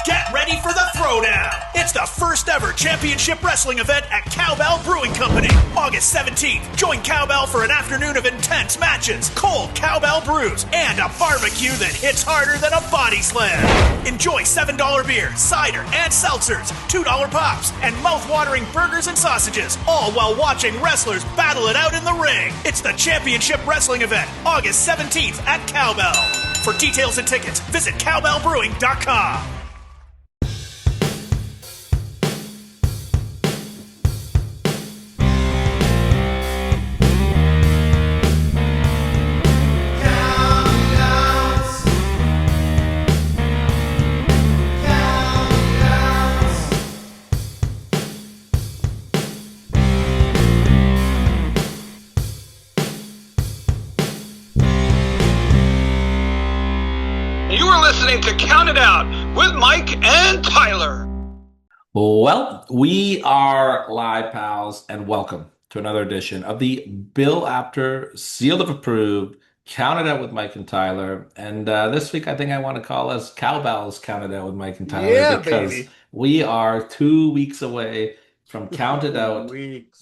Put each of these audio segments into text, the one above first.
Get ready for the throwdown. It's the first ever championship wrestling event at Cowbell Brewing Company. August 17th, join Cowbell for an afternoon of intense matches, cold cowbell brews, and a barbecue that hits harder than a body slam. Enjoy $7 beer, cider, and seltzers, $2 pops, and mouth-watering burgers and sausages, all while watching wrestlers battle it out in the ring. It's the championship wrestling event, August 17th at Cowbell. For details and tickets, visit cowbellbrewing.com. Listening to Count It Out with Mike and Tyler. Well, we are live, pals, and welcome to another edition of the Bill Apter Seal of Approved Count It Out with Mike and Tyler. And this week, I think I want to call us Cowbells Count It Out with Mike and Tyler, because baby, we are 2 weeks away from Count It Out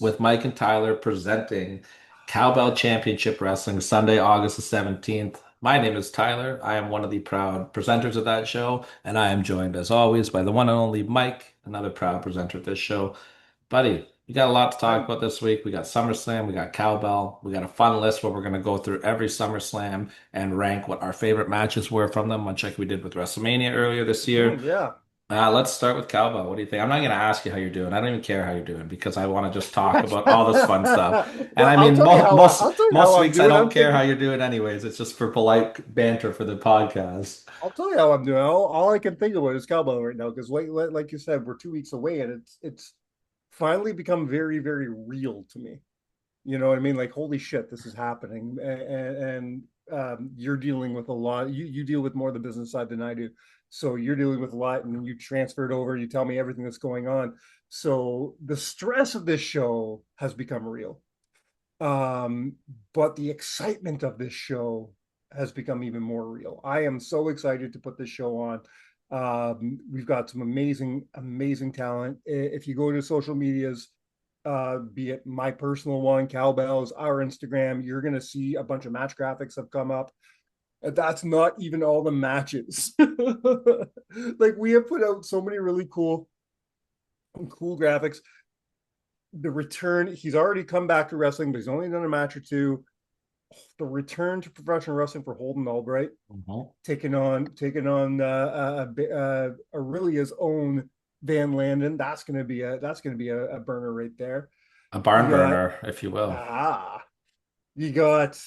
with Mike and Tyler presenting Cowbell Championship Wrestling Sunday, August the 17th. My name is Tyler. I am one of the proud presenters of that show, and I am joined, as always, by the one and only Mike, another proud presenter of this show. Buddy, we got a lot to talk about this week. We got SummerSlam, we got Cowbell, we got a fun list where we're going to go through every SummerSlam and rank what our favorite matches were from them, much like we did with WrestleMania earlier this year. Yeah. Let's start with Cowbell. What do you think? I'm not going to ask you how you're doing. I don't even care how you're doing, because I want to just talk about all this fun stuff. And I mean, most weeks I don't care how you're doing anyways. It's just for polite banter for the podcast. I'll tell you how I'm doing. All I can think about is Cowbell right now, because like you said, we're 2 weeks away, and it's finally become very, very real to me. You know what I mean? Like, holy shit, this is happening. And you're dealing with a lot. You deal with more of the business side than I do. So you're dealing with a lot, and you transferred over. You tell me everything that's going on. So the stress of this show has become real. But the excitement of this show has become even more real. I am so excited to put this show on. We've got some amazing, amazing talent. If you go to social medias, be it my personal one, Cowbell's, our Instagram, you're going to see a bunch of match graphics have come up. That's not even all the matches. Like, we have put out so many really cool graphics. The return, he's already come back to wrestling, but he's only done a match or two. The return to professional wrestling for Holden Albright, taking on Aurelia's own Van Landen. That's gonna be a burner right there. A barn burner, if you will. You got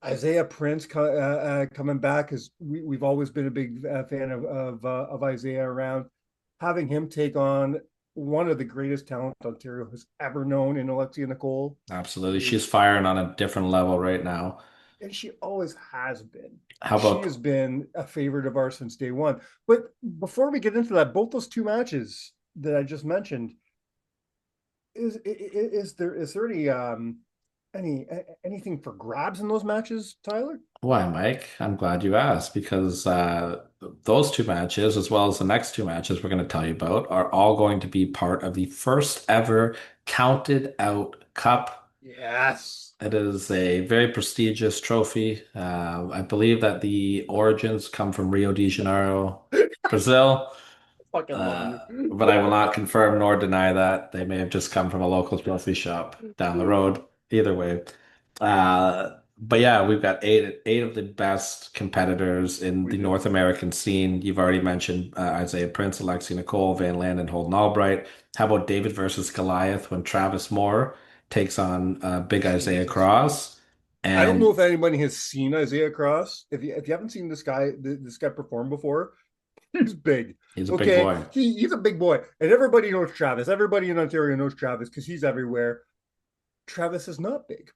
Isaiah Prince coming back, because we've always been a big fan of Isaiah around. Having him take on one of the greatest talents Ontario has ever known in Alexia Nicole. Absolutely. She's firing on a different level right now. And she always has been. She has been a favorite of ours since day one. But before we get into that, both those two matches that I just mentioned, is there anything for grabs in those matches, Tyler? Why, Mike? I'm glad you asked, because those two matches, as well as the next two matches we're going to tell you about, are all going to be part of the first ever Counted Out Cup. Yes. It is a very prestigious trophy. I believe that the origins come from Rio de Janeiro, Brazil. But I will not confirm nor deny that. They may have just come from a local trophy shop down the road. Either way. But yeah, we've got eight of the best competitors in the North American scene. You've already mentioned Isaiah Prince, Alexia Nicole, Van Landen, Holden Albright. How about David versus Goliath, when Travis Moore takes on Big Isaiah Cross? And I don't know if anybody has seen Isaiah Cross. If you haven't seen this guy perform before, he's big. He's a big boy. He's a big boy. And everybody knows Travis. Everybody in Ontario knows Travis because he's everywhere. Travis is not big.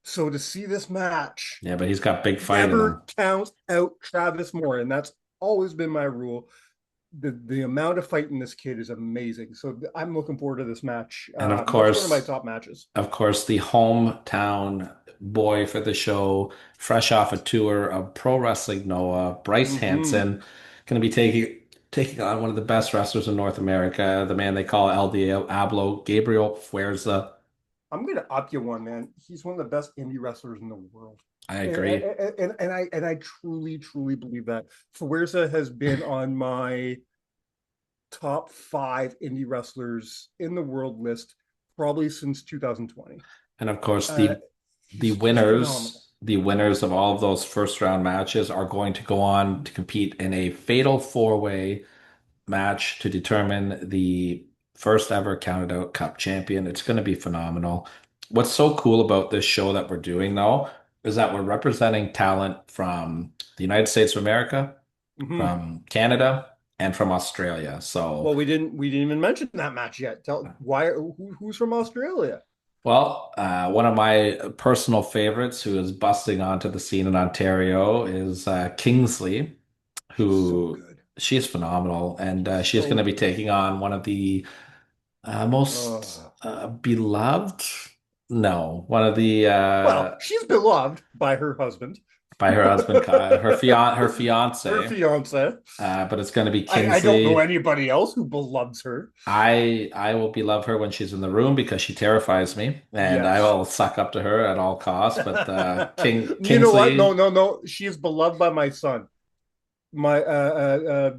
So to see this match, yeah, but he's got big fight. Never count out Travis Moore, and that's always been my rule. The amount of fight in this kid is amazing. So I'm looking forward to this match. And of course, one of my top matches. Of course, the hometown boy for the show, fresh off a tour of Pro Wrestling Noah, Bryce Hansen, going to be taking taking on one of the best wrestlers in North America, the man they call El Diablo, Gabriel Fuerza. I'm gonna up you one, man. He's one of the best indie wrestlers in the world. I And, agree. and I truly, truly believe that. Fuerza has been on my top 5 indie wrestlers in the world list probably since 2020. And of course, Uh, the he's just phenomenal. the winners of all of those first round matches are going to go on to compete in a fatal four-way match to determine the first ever Counted Out Cup champion. It's going to be phenomenal. What's so cool about this show that we're doing, though, is that we're representing talent from the United States of America, Mhm. from Canada, and from Australia. So, Well, we didn't even mention that match yet. Tell why who's from Australia? well, one of my personal favorites who is busting onto the scene in Ontario is Kingsley, So who good. she's phenomenal, and she's going So to be good. taking on one of the most Uh, beloved? No, one of the well, she's beloved by her husband, by her husband, her her fiance. fiance. But it's going to be I don't know Kingsley. anybody else who beloves her. I will beloved her when she's in the room because she terrifies me, and I Yes. will suck up to her at all costs. But You know what? No, Kingsley, no, no. She is beloved by my son. My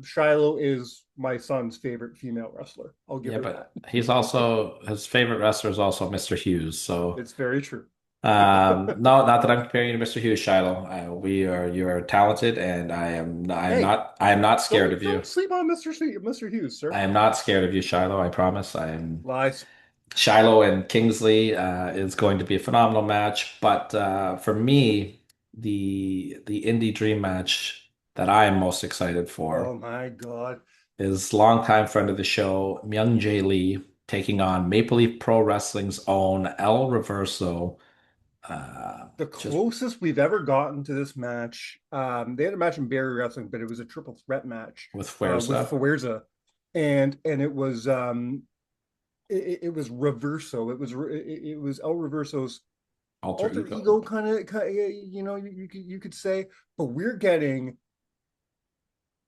Shiloh is my son's favorite female wrestler. I'll give yeah, her but that. he's also his favorite wrestler is also Mr. Hughes. So It's very true. No, not that I'm comparing you to Mr. Hughes, Shiloh. You are talented, and Hey, I am not scared of you. don't sleep on Mr. Hughes, sir. I am not scared of you, Shiloh. I promise. I am Lies. Shiloh and Kingsley is going to be a phenomenal match. But for me, the Indie Dream match that I am most excited Oh for my God. is longtime friend of the show, Myung Jae Lee, taking on Maple Leaf Pro Wrestling's own El Reverso. The Just closest we've ever gotten to this match, they had a match in Barry Wrestling, but it was a triple threat match with with Fuerza, Fuerza, and it was Reverso. It was El Reverso's alter alter ego. ego you could say, but we're getting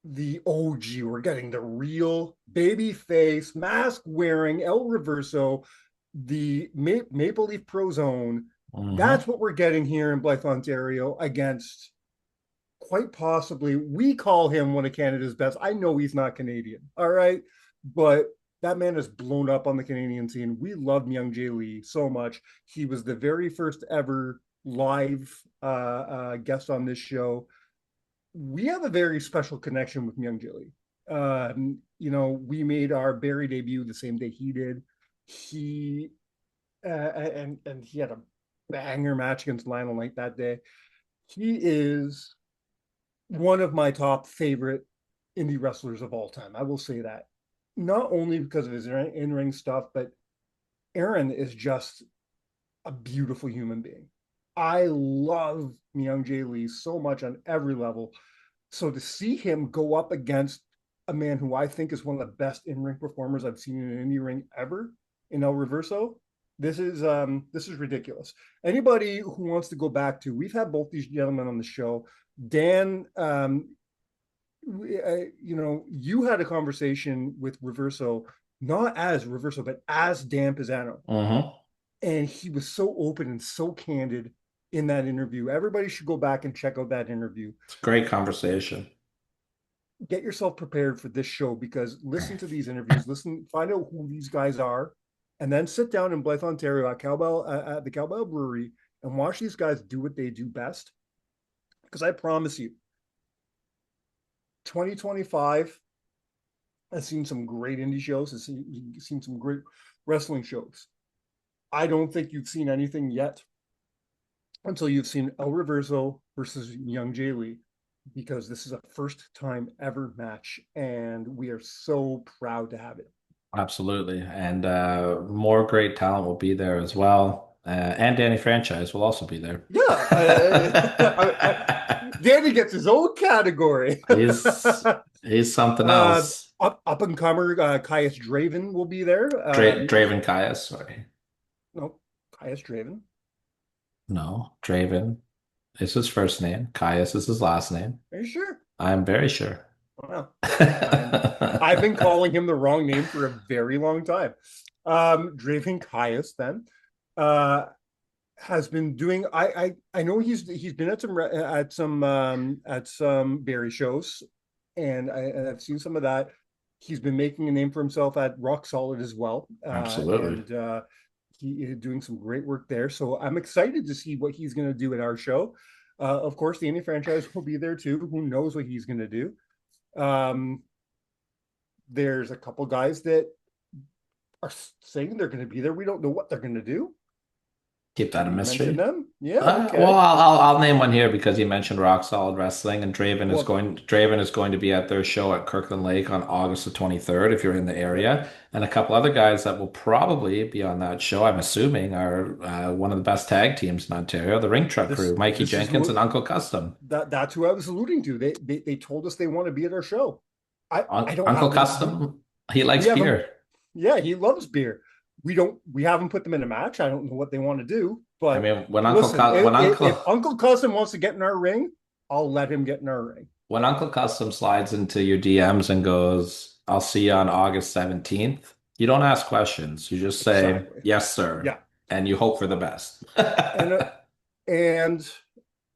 the OG. We're getting the real baby face, mask wearing El Reverso, the Maple Leaf Pro Zone. Hmm. That's what we're getting here in Blythe, Ontario, against quite possibly, we call him one of Canada's best. I know he's not Canadian, all right, but that man has blown up on the Canadian scene. We love Myung Jae Lee so much. He was the very first ever live guest on this show. We have a very special connection with Myung Jae Lee. We made our Barry debut the same day he did. He and he had a banger match against Lionel Knight that day. He is one of my top favorite indie wrestlers of all time. I will say that. Not only because of his in-ring stuff, but Aaron is just a beautiful human being. I love Myung Jae Lee so much on every level. So to see him go up against a man who I think is one of the best in-ring performers I've seen in an indie ring ever in El Reverso, this is ridiculous. Anybody who wants to go back to, we've had both these gentlemen on the show. Dan, you had a conversation with Reverso, not as Reverso, but as Dan Pisano, Hmm. and he was so open and so candid in that interview. Everybody should go back and check out that interview. It's a great conversation. Get yourself prepared for this show, because listen to these interviews, find out who these guys are, and then sit down in Blythe, Ontario at the Cowbell Brewery and watch these guys do what they do best. Because I promise you, 2025 has seen some great indie shows, has seen some great wrestling shows. I don't think you've seen anything yet until you've seen El Reverso versus Young Jay Lee, because this is a first time ever match, and we are so proud to have it. Absolutely. And more great talent will be there as well. And Danny Franchise will also be there. Yeah, Danny gets his own category. He's he's something else. Up and comer Caius Draven will be there. Draven Caius, sorry. No, Caius Draven. No, Draven is his first name. Caius is his last name. Are you sure? I'm very sure. Well, been calling him the wrong name for a very long time. Draven Caius then has been doing. I know he's been at some Barry shows, and I've seen some of that. He's been making a name for himself at Rock Solid as well. Absolutely. And he is doing some great work there. So I'm excited to see what he's going to do at our show. Of course, the indie franchise will be there too. Who knows what he's going to do? There's a couple guys that are saying they're going to be there. We don't know what they're going to do. Keep that a mystery. Mention them? Yeah. Okay. Well, I'll name one here because you mentioned Rock Solid Wrestling, and Draven is going to be at their show at Kirkland Lake on August the 23rd if you're in the area, and a couple other guys that will probably be on that show. I'm assuming are one of the best tag teams in Ontario, the Ring Truck Crew, Mikey Jenkins and Uncle Custom. That's who I was alluding to. They told us they want to be at our show. I don't Uncle Custom. He likes beer. Yeah, he loves beer. We haven't put them in a match. I don't know what they want to do, but I mean, if Uncle Custom wants to get in our ring, I'll let him get in our ring. When Uncle Custom slides into your DMs and goes, "I'll see you on August 17th," you don't ask questions. You just say, "Yes, sir." Yeah, and you hope for the best. and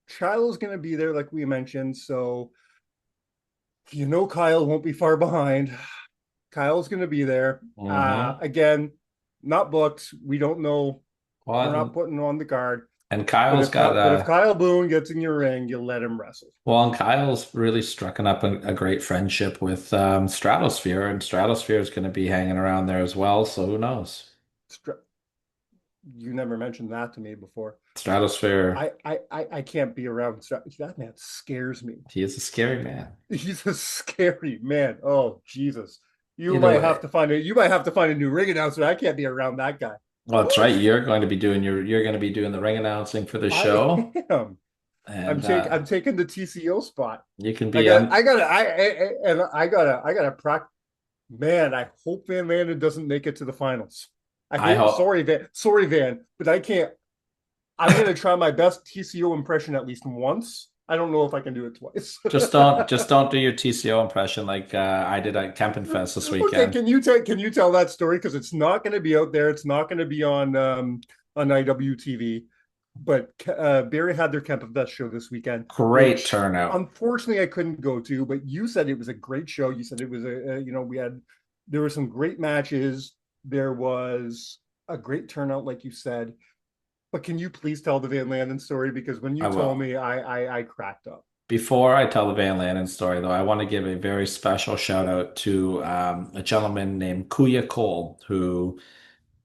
Shiloh's going to be there, like we mentioned. So Kyle won't be far behind. Kyle's going to be there. Again, not booked. We don't know. We're not putting on the card. And Kyle's but if Kyle Boone gets in your ring, you'll let him wrestle. Well, and Kyle's really struck up a great friendship with Stratosphere, and Stratosphere is going to be hanging around there as well. So who knows? You never mentioned that to me before. Stratosphere. I can't be around. That man scares me. He is a scary man. He's a scary man. Oh Jesus! You might have to find a new ring announcer. I can't be around that guy. Well, that's right. You're going to be doing the ring announcing for the show. I am. And I'm taking the TCO spot. You can be. I gotta practice. Man, I hope Van Landen doesn't make it to the finals. Sorry, Van, but I can't. I'm gonna try my best TCO impression at least once. I don't know if I can do it twice. just don't do your TCO impression like I did at Camping Fest this weekend. Okay, can you tell that story, because it's not going to be out there. It's not going to be on IWTV. But Barry had their Camping Fest show this weekend. Great turnout. Unfortunately, I couldn't go to, but you said it was a great show. You said it was there were some great matches. There was a great turnout, like you said. But can you please tell the Van Landen story? Because when you told me, I cracked up. Before I tell the Van Landen story, though, I want to give a very special shout out to a gentleman named Kuya Cole, who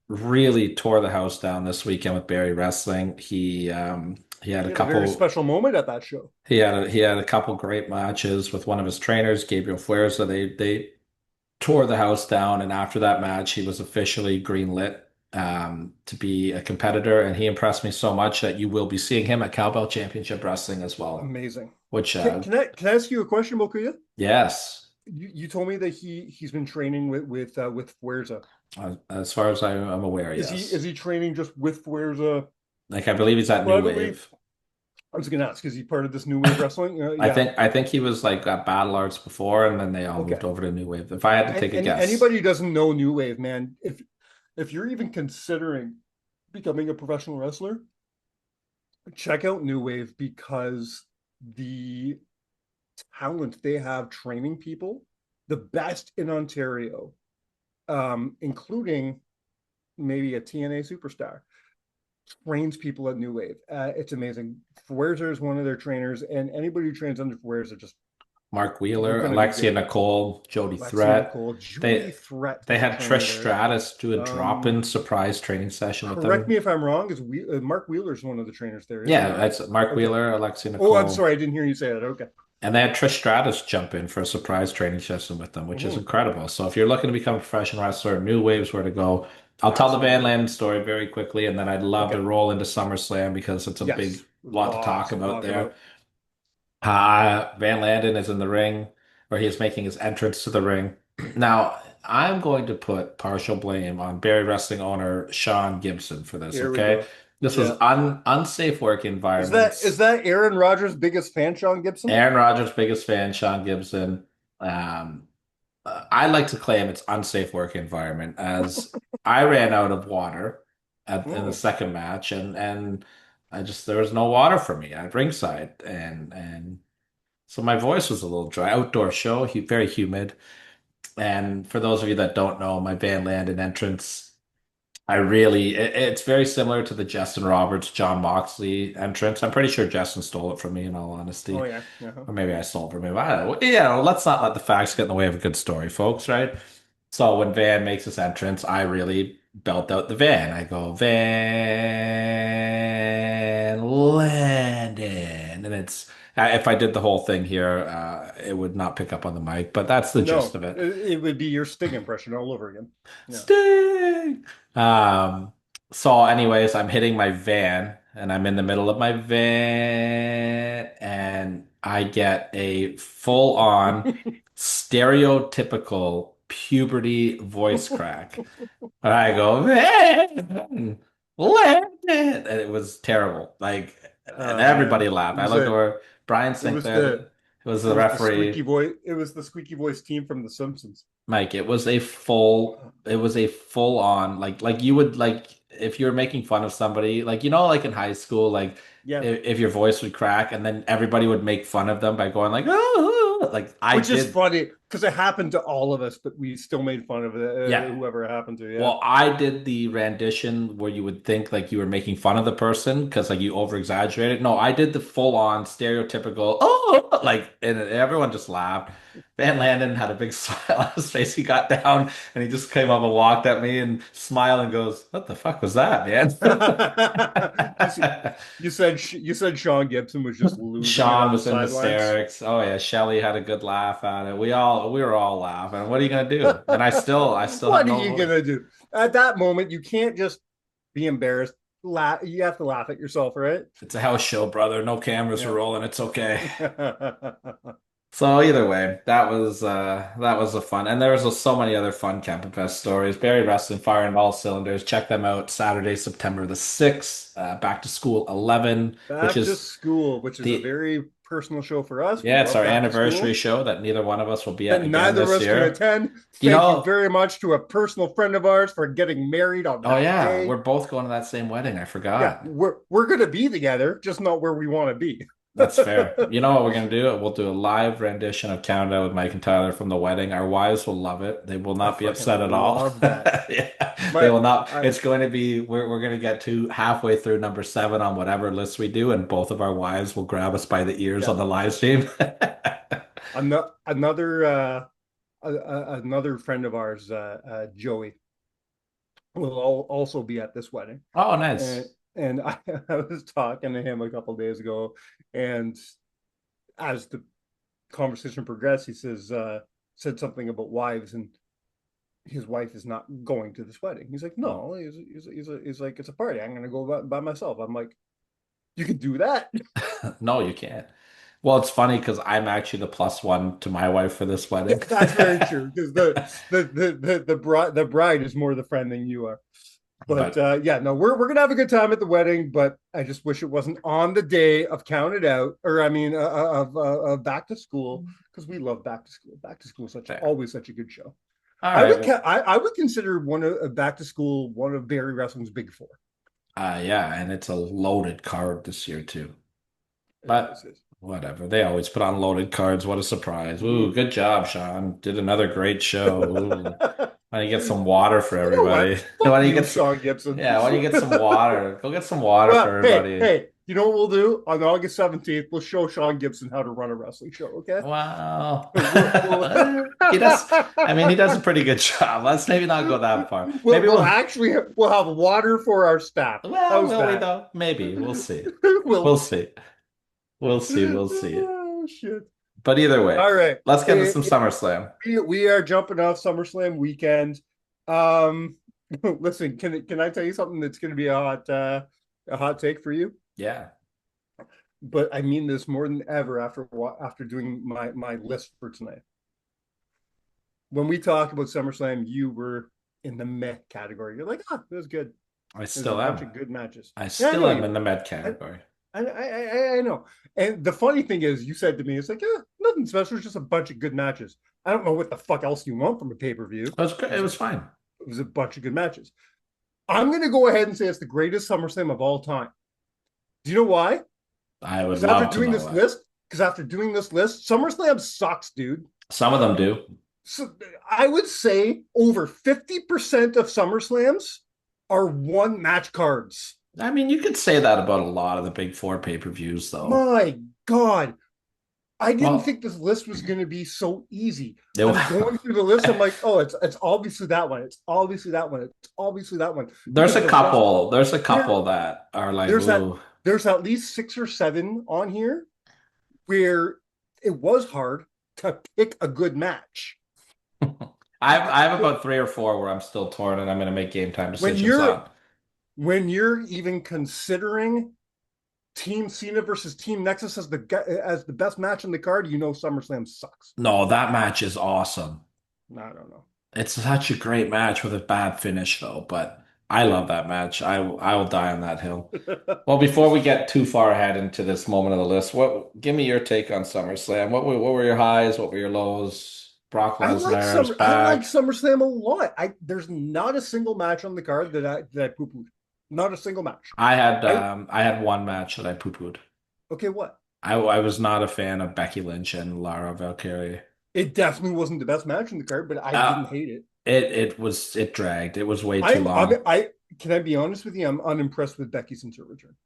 really tore the house down this weekend with Barry Wrestling. He had a very special moment at that show. He had a couple great matches with one of his trainers, Gabriel Fuerza. They tore the house down, and after that match, he was officially greenlit to be a competitor, and he impressed me so much that you will be seeing him at Cowbell Championship Wrestling as well. Amazing. Which can I ask you a question, Bokuya? Yes. You told me that he's been training with Fuerza. As far as I'm aware, yes. Is he training just with Fuerza? Like, I believe he's at New Wave. I was going to ask, is he part of this New Wave Wrestling? Yeah. I think he was like at Battle Arts before, and then they all moved over to New Wave. If I had to take a guess, anybody who doesn't know New Wave, man, if you're even considering becoming a professional wrestler, check out New Wave, because the talent they have training people, the best in Ontario, including maybe a TNA superstar, trains people at New Wave. It's amazing. Fuerza is one of their trainers, and anybody who trains under Fuerza just Mark Wheeler, Alexia Nicole, Jody Threat. They had Trish Stratus do a drop-in surprise training session with them. Correct me if I'm wrong. Is Mark Wheeler's one of the trainers there? Yeah, that's Mark Wheeler, Alexia Nicole. Oh, I'm sorry, I didn't hear you say that. Okay. And they had Trish Stratus jump in for a surprise training session with them, which is incredible. So if you're looking to become a professional wrestler, New Wave's where to go. I'll tell the Van Landen story very quickly, and then I'd love to roll into SummerSlam, because it's a big lot to talk about there. Van Landen is in the ring, or he is making his entrance to the ring. Now, I'm going to put partial blame on Barry Wrestling owner Sean Gibson for this, okay? This was unsafe work environment. Is that Aaron Rodgers' biggest fan, Sean Gibson? Aaron Rodgers' biggest fan, Sean Gibson. I I like to claim it's unsafe work environment as I ran out of water in the Oh. second match, and there was no water for me at ringside, and so my voice was a little dry. Outdoor show, very humid. And for those of you that don't know, my Van Landen entrance, it's very similar to the Justin Roberts, John Moxley entrance. I'm pretty sure Justin stole it from me, in all Oh honesty. yeah. Uh-huh. Or maybe I stole it from him. I don't know. Yeah, let's not let the facts get in the way of a good story, folks, right? So when Van makes his entrance, I really belt out the Van. I go, Van Landen. And if I did the whole thing here, it would not pick up on the mic, but that's the gist No, of it. it would be your Sting impression all over again. Yeah. Sting. So anyways, I'm hitting my van and I'm in the middle of my van and I get a full on stereotypical puberty voice crack. And I go, Van, Landon. And it was terrible. Like, and Man, everybody laughed. I looked over, Brian it was Sinclair, the it was it the was the squeaky referee. voice. It was the squeaky voice team from The Simpsons. Mike, it was a full on like you would like if you were making fun of somebody, like like in high school, like Yeah, if your voice would crack and then everybody would make fun of them by going like, oh, like I which is did. funny because it happened to all of us, but we still made fun of Yeah. whoever it happened to. Yeah. Well, I did the rendition where you would think like you were making fun of the person because like you over exaggerated. No, I did the full on stereotypical, oh, like, and everyone just laughed. Van Landen had a big smile on his face. He got down and he just came up and walked at me and smiled and goes, "What the fuck was that, you, s- man?" you said Sean Gibson was just losing it Sean on the was in sidelines. hysterics. Oh yeah, Shelly had a good laugh at it. We were all laughing. What are you gonna do? And I still have What are no you voice. gonna do at that moment? You can't just be embarrassed. Laugh. You have to laugh at yourself, right? It's a house show, brother. No cameras are rolling. It's okay. So either way, that was a fun, and there was so many other fun Camping Fest stories. Barry Wrestling firing all cylinders. Check them out Saturday, September the 6th. Back to School 11, which Back to is school, which is a the very personal show for us. We yeah, it's love our back to anniversary school. show that neither one of us will be at That again neither of this us can year. attend. You Thank you know, very much to a personal friend of ours for getting married on oh that yeah, we're day. both going to that same wedding. I Yeah, forgot. we're gonna be together, just not where we want to be. That's fair. You know what we're gonna do? We'll do a live rendition of Countdown with Mike and Tyler from the wedding. Our wives will love it. They will I not be upset freaking at all. love that. Yeah, they My will not. I, It's going to be we're going to get to halfway through number 7 on whatever list we do, and both of our wives will grab us by the ears yeah. on the live stream. Another friend of ours, Joey, will also be at this wedding. Oh, And nice. I was talking to him a couple days ago, and as the conversation progressed, he said something about wives, and his wife is not going to this wedding. He's like, no, he's like, it's a party. I'm gonna go by myself. I'm like, you can do that. No, you can't. Well, it's funny because I'm actually the plus one to my wife for this wedding. That's very true because the bride is more the friend than you are. But But yeah, no, we're gonna have a good time at the wedding. But I just wish it wasn't on the day of Count It Out, or I mean, of Back to School, because we love Back to School. Back to School is there. always such a good show. All right. Well, I would consider one of Back to School one of Barry Wrestling's big four. yeah, and it's a loaded card this year too. It But always is. whatever. They always put on loaded cards. What a surprise. Ooh, Mm. good job, Sean. Did another great show. Ooh. Why don't you get some water for You know what? everybody? Why Fuck don't you you, get some, Sean Gibson. yeah, why don't you get some water? Go get some water for Well, everybody. you know what we'll do on August 17th? We'll show Sean Gibson how to run a wrestling show. Okay. Wow. We'll, He does, I mean, he does a pretty good job. Let's maybe not go that far. Maybe we'll actually we'll have water for our staff. well, How's will we that? though? Maybe. We'll see. We'll We'll see. see. We'll see. We'll see. Oh shit. But either way, All right. let's get into some SummerSlam. We are jumping off SummerSlam weekend. Listen, can I tell you something that's going to be a hot take for you? Yeah. But I mean this more than ever after doing my list for tonight. When we talk about SummerSlam, you were in the meh category. You're like, it was good. I There's still a bunch am. of good matches. I Yeah, I still know am you in the are. med category. I know. And the funny thing is, you said to me, it's like, nothing special. It's just a bunch of good matches. I don't know what the fuck else you want from a pay-per-view. It was good. It was fine. It was a bunch of good matches. I'm going to go ahead and say it's the greatest SummerSlam of all time. Do you know why? I would Because after love to doing know this that. list, SummerSlam sucks, dude. Some of them do. So I would say over 50% of SummerSlams are one match cards. I mean, you could say that about a lot of the big four pay-per-views, though. My God. I didn't Well, think this list was going to be so easy. it I'm was- going through the list. I'm like, oh, it's obviously that one. It's obviously that one. It's obviously that one. there's Because a the couple. There's a couple that are like, there's ooh. there's at least 6 or 7 on here where it was hard to pick a good match. I have about 3 or 4 where I'm still torn, and I'm going to make game time When decisions on. when you're even considering Team Cena versus Team Nexus as the best match on the card, you know SummerSlam sucks. No, that match is awesome. I don't know. It's such a great match with a bad finish, though. But I love that match. I will die on that hill. Well, before we get too far ahead into this moment of the list, give me your take on SummerSlam. What were your highs? What were your lows? Brock Lesnar's I like back. SummerSlam a lot. There's not a single match on the card that I poo-pooed. Not a single match. I had one match that I poo-pooed. Okay, what? I was not a fan of Becky Lynch and Lara Valkyrie. It definitely wasn't the best match on the card, but I didn't hate it. It dragged. It was way too long. Can I be honest with you? I'm unimpressed with Becky since her return.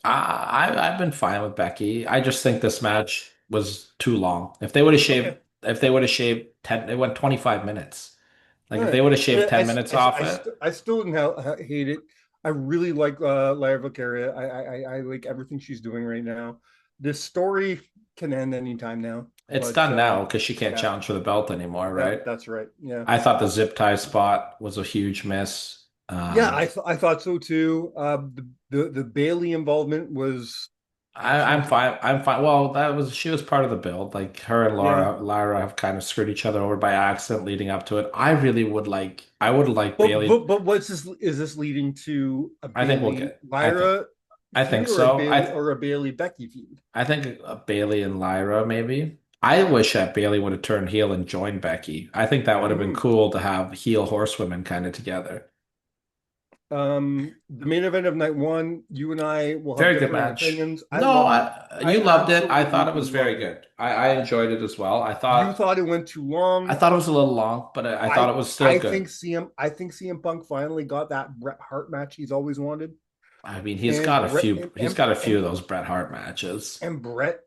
I've been fine with Becky. I just think this match was too long. If they would have shaved 10, it went 25 minutes. Like if they would have shaved 10 minutes off it. I still didn't hate it. I really like Lara Valkyria. I like everything she's doing right now. This story can end anytime now. It's done now because she can't challenge for the belt anymore, right? That's right. Yeah. I thought the zip tie spot was a huge miss. Yeah, I thought so too. The Bailey involvement was. I'm fine. I'm fine. Well, she was part of the build. Like her and Lara have kind of screwed each other over by accident leading up to it. I would like Bailey. But what's this? Is this leading to a Bailey, I think we'll get Lyra? I think so. Or a Bailey Becky feud. I think Bailey and Lyra maybe. I wish that Bailey would have turned heel and joined Becky. I think that would have been cool to have heel horsewomen kind of together. The main event of night 1, you and I will have very good match. Opinions. You loved it. I thought it was very good. I enjoyed it as well. You thought it went too long. I thought it was a little long, but I thought it was still good. I think CM Punk finally got that Bret Hart match he's always wanted. I mean, he's got a few of those Bret Hart matches. And Bret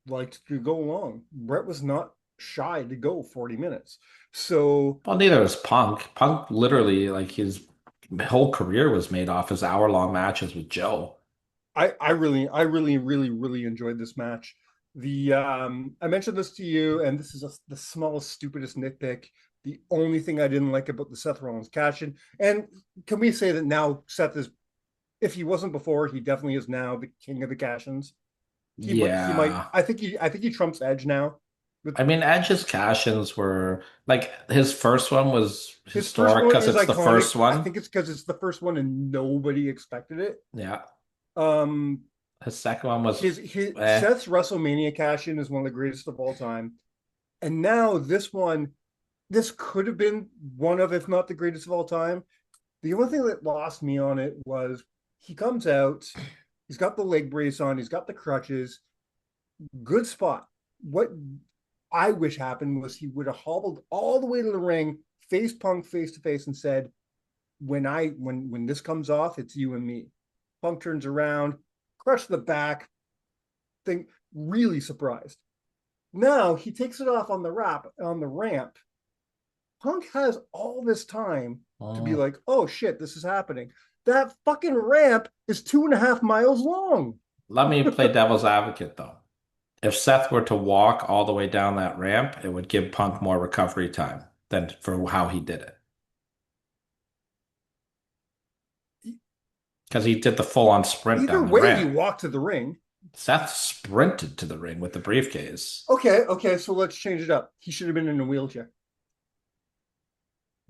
liked to go long. Bret was not shy to go 40 minutes. So neither was Punk. Punk literally, like, his whole career was made off his hour-long matches with Joe. I really enjoyed this match. I mentioned this to you, and this is the smallest, stupidest nitpick. The only thing I didn't like about the Seth Rollins cash-in, and can we say that now Seth is, if he wasn't before, he definitely is now the king of the cash-ins. He might. I think he trumps Edge now. I mean, Edge's cash-ins were like his first one was historic because it's the first one. I think it's because it's the first one and nobody expected it. Yeah. His second one was Seth's WrestleMania cash-in is one of the greatest of all time, and now this could have been one of, if not the greatest of all time. The only thing that lost me on it was he comes out, he's got the leg brace on, he's got the crutches, good spot. What I wish happened was he would have hobbled all the way to the ring, faced Punk face to face, and said, when this comes off, it's you and me. Punk turns around, crushed the back, thing, really surprised. Now he takes it off on the ramp. Punk has all this time to be like, oh shit, this is happening. That fucking ramp is 2.5 miles long. Let me play devil's advocate though. If Seth were to walk all the way down that ramp, it would give Punk more recovery time than for how he did it. Because he did the full-on sprint down the ramp. Either way, he walked to the ring. Seth sprinted to the ring with the briefcase. Okay, so let's change it up. He should have been in a wheelchair.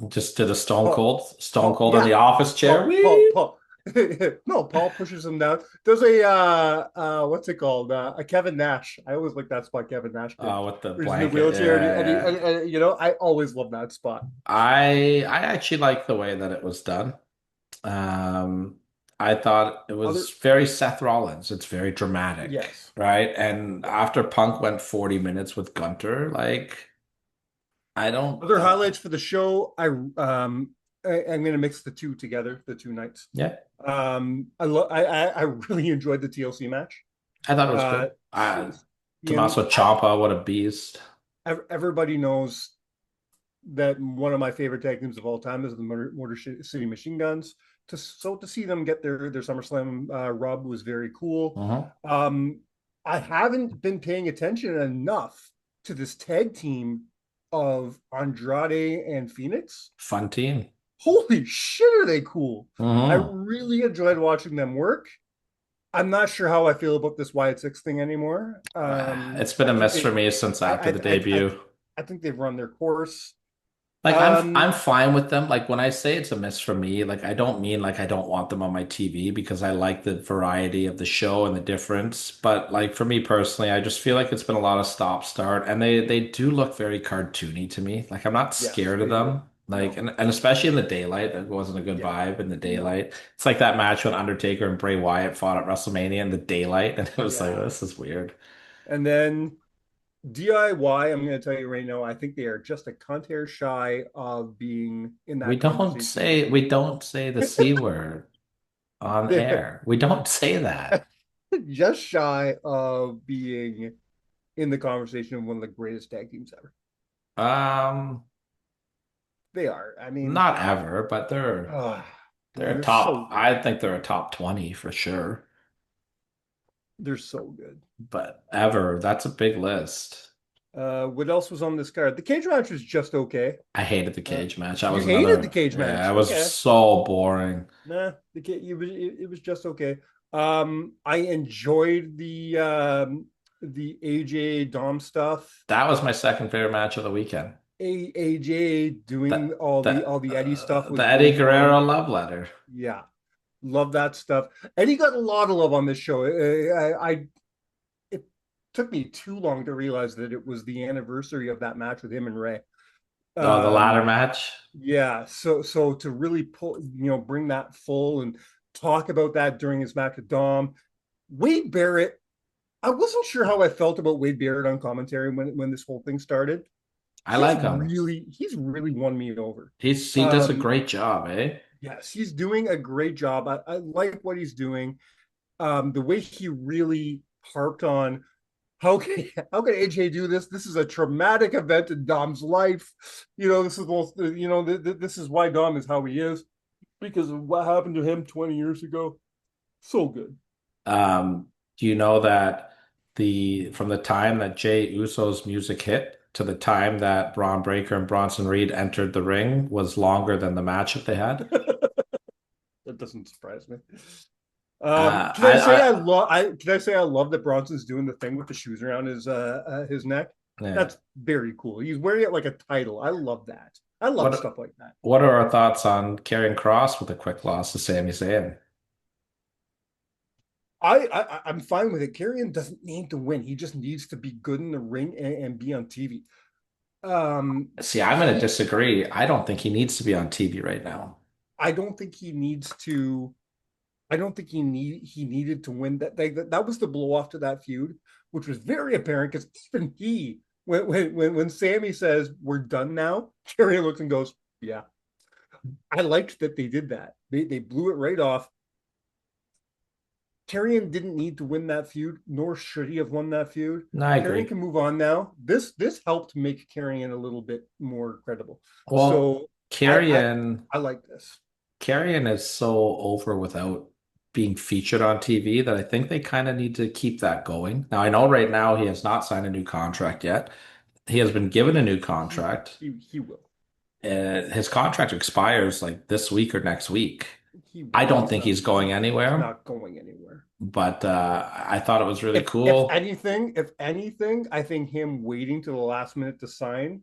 Just did a Stone Cold in the office chair. Paul, No, Paul pushes him down. There's a what's it called? A Kevin Nash. I always like that spot Kevin Nash did. With the Where he's in the blanket. wheelchair Yeah, yeah. you know, I always love that spot. I actually like the way that it was done. Um, I thought it Other was very Seth Rollins. It's very dramatic, yes. right? And Yeah. after Punk went 40 minutes with Gunter, like I don't Other highlights for the show. I'm gonna mix the two together, the two nights. yeah, I really enjoyed the TLC match. I thought it was Uh cool. and Tommaso Ciampa, what a beast. everybody knows that one of my favorite tag teams of all time is the Motor City Machine Guns. To see them get their SummerSlam rub was very cool. Uh-huh. I haven't been paying attention enough to this tag team of Andrade and Phoenix. Fun team. Holy shit, are they cool? I Uh-huh. really enjoyed watching them work. I'm not sure how I feel about this Wyatt Six thing anymore. It's been I a think mess they, for me since after the I debut. I think they've run their course. Like I'm Um, fine with them. Like when I say it's a miss for me, like I don't mean like I don't want them on my TV because I like the variety of the show and the difference. But like for me personally, I just feel like it's been a lot of stop start and they do look very cartoony to me. Like I'm not yes, scared of they do. them. Like No, and especially in the daylight, it wasn't a good yeah, vibe in the no, daylight. It's like that match when Undertaker and Bray Wyatt fought at WrestleMania in the daylight, and it was like, yeah. this is weird. And then DIY, I'm going to tell you right now, I think they are just a cunt hair shy of being in that conversation with me. We don't say the C word on They're air. We don't say that. just shy of being in the conversation of one of the greatest tag teams ever. Um, They are. I mean, Not ever, but they're man, a they're so top. good. I think they're a top 20 for sure. They're so good. But ever, that's a big list. What else was on this card? The cage match was just okay. I hated the Uh, cage match. That you was hated the another. cage Yeah, match. it was Okay. so boring. Nah, it was just okay. I enjoyed the AJ Dom stuff. That was my second favorite match of the weekend. AJ doing That all the Eddie stuff the was Eddie really Guerrero fun. love letter. Yeah, love that stuff. Eddie got a lot of love on this show. It took me too long to realize that it was the anniversary of that match with him and Ray. Oh, the ladder Um, match. yeah, so to really pull, bring that full and talk about that during his match with Dom, Wade Barrett. I wasn't sure how I felt about Wade Barrett on commentary when this whole thing started. I like him. He's really won me over. He does a great job, eh? Yes, he's doing a great job. I like what he's doing. The way he really harped on how can AJ do this? This is a traumatic event in Dom's life. This is most, this is why Dom is how he is because of what happened to him 20 years ago. So good. Do you know that the from the time that Jay Uso's music hit to the time that Braun Breaker and Bronson Reed entered the ring was longer than the match that they had? That doesn't surprise me. I Can I say I love that Bronson's doing the thing with the shoes around his neck? yeah. That's very cool. He's wearing it like a title. I love that. I love What stuff like that. what are our thoughts on Karrion Kross with a quick loss to Sami Zayn? I'm fine with it. Karrion doesn't need to win. He just needs to be good in the ring and be on TV. See, I'm going to disagree. I don't think he needs to be on TV right now. I don't think he needs to. I don't think he needed to win that was the blow off to that feud, which was very apparent because even he when Sammy says we're done now, Jerry looks and goes, yeah. I liked that they did that. They blew it right off. Karrion didn't need to win that feud, nor should he have won that feud. No, I Karrion agree. can move on now. This helped make Karrion a little bit more credible. Well, So I Karrion I like this. Carrion is so over without being featured on TV that I think they kind of need to keep that going. Now, I know right now he has not signed a new contract yet. He has been given a new contract. He will. His contract expires like this week or next week. He I will. don't think he's going He's anywhere, not going anywhere. but I thought it was really If cool. anything, I think him waiting to the last minute to sign,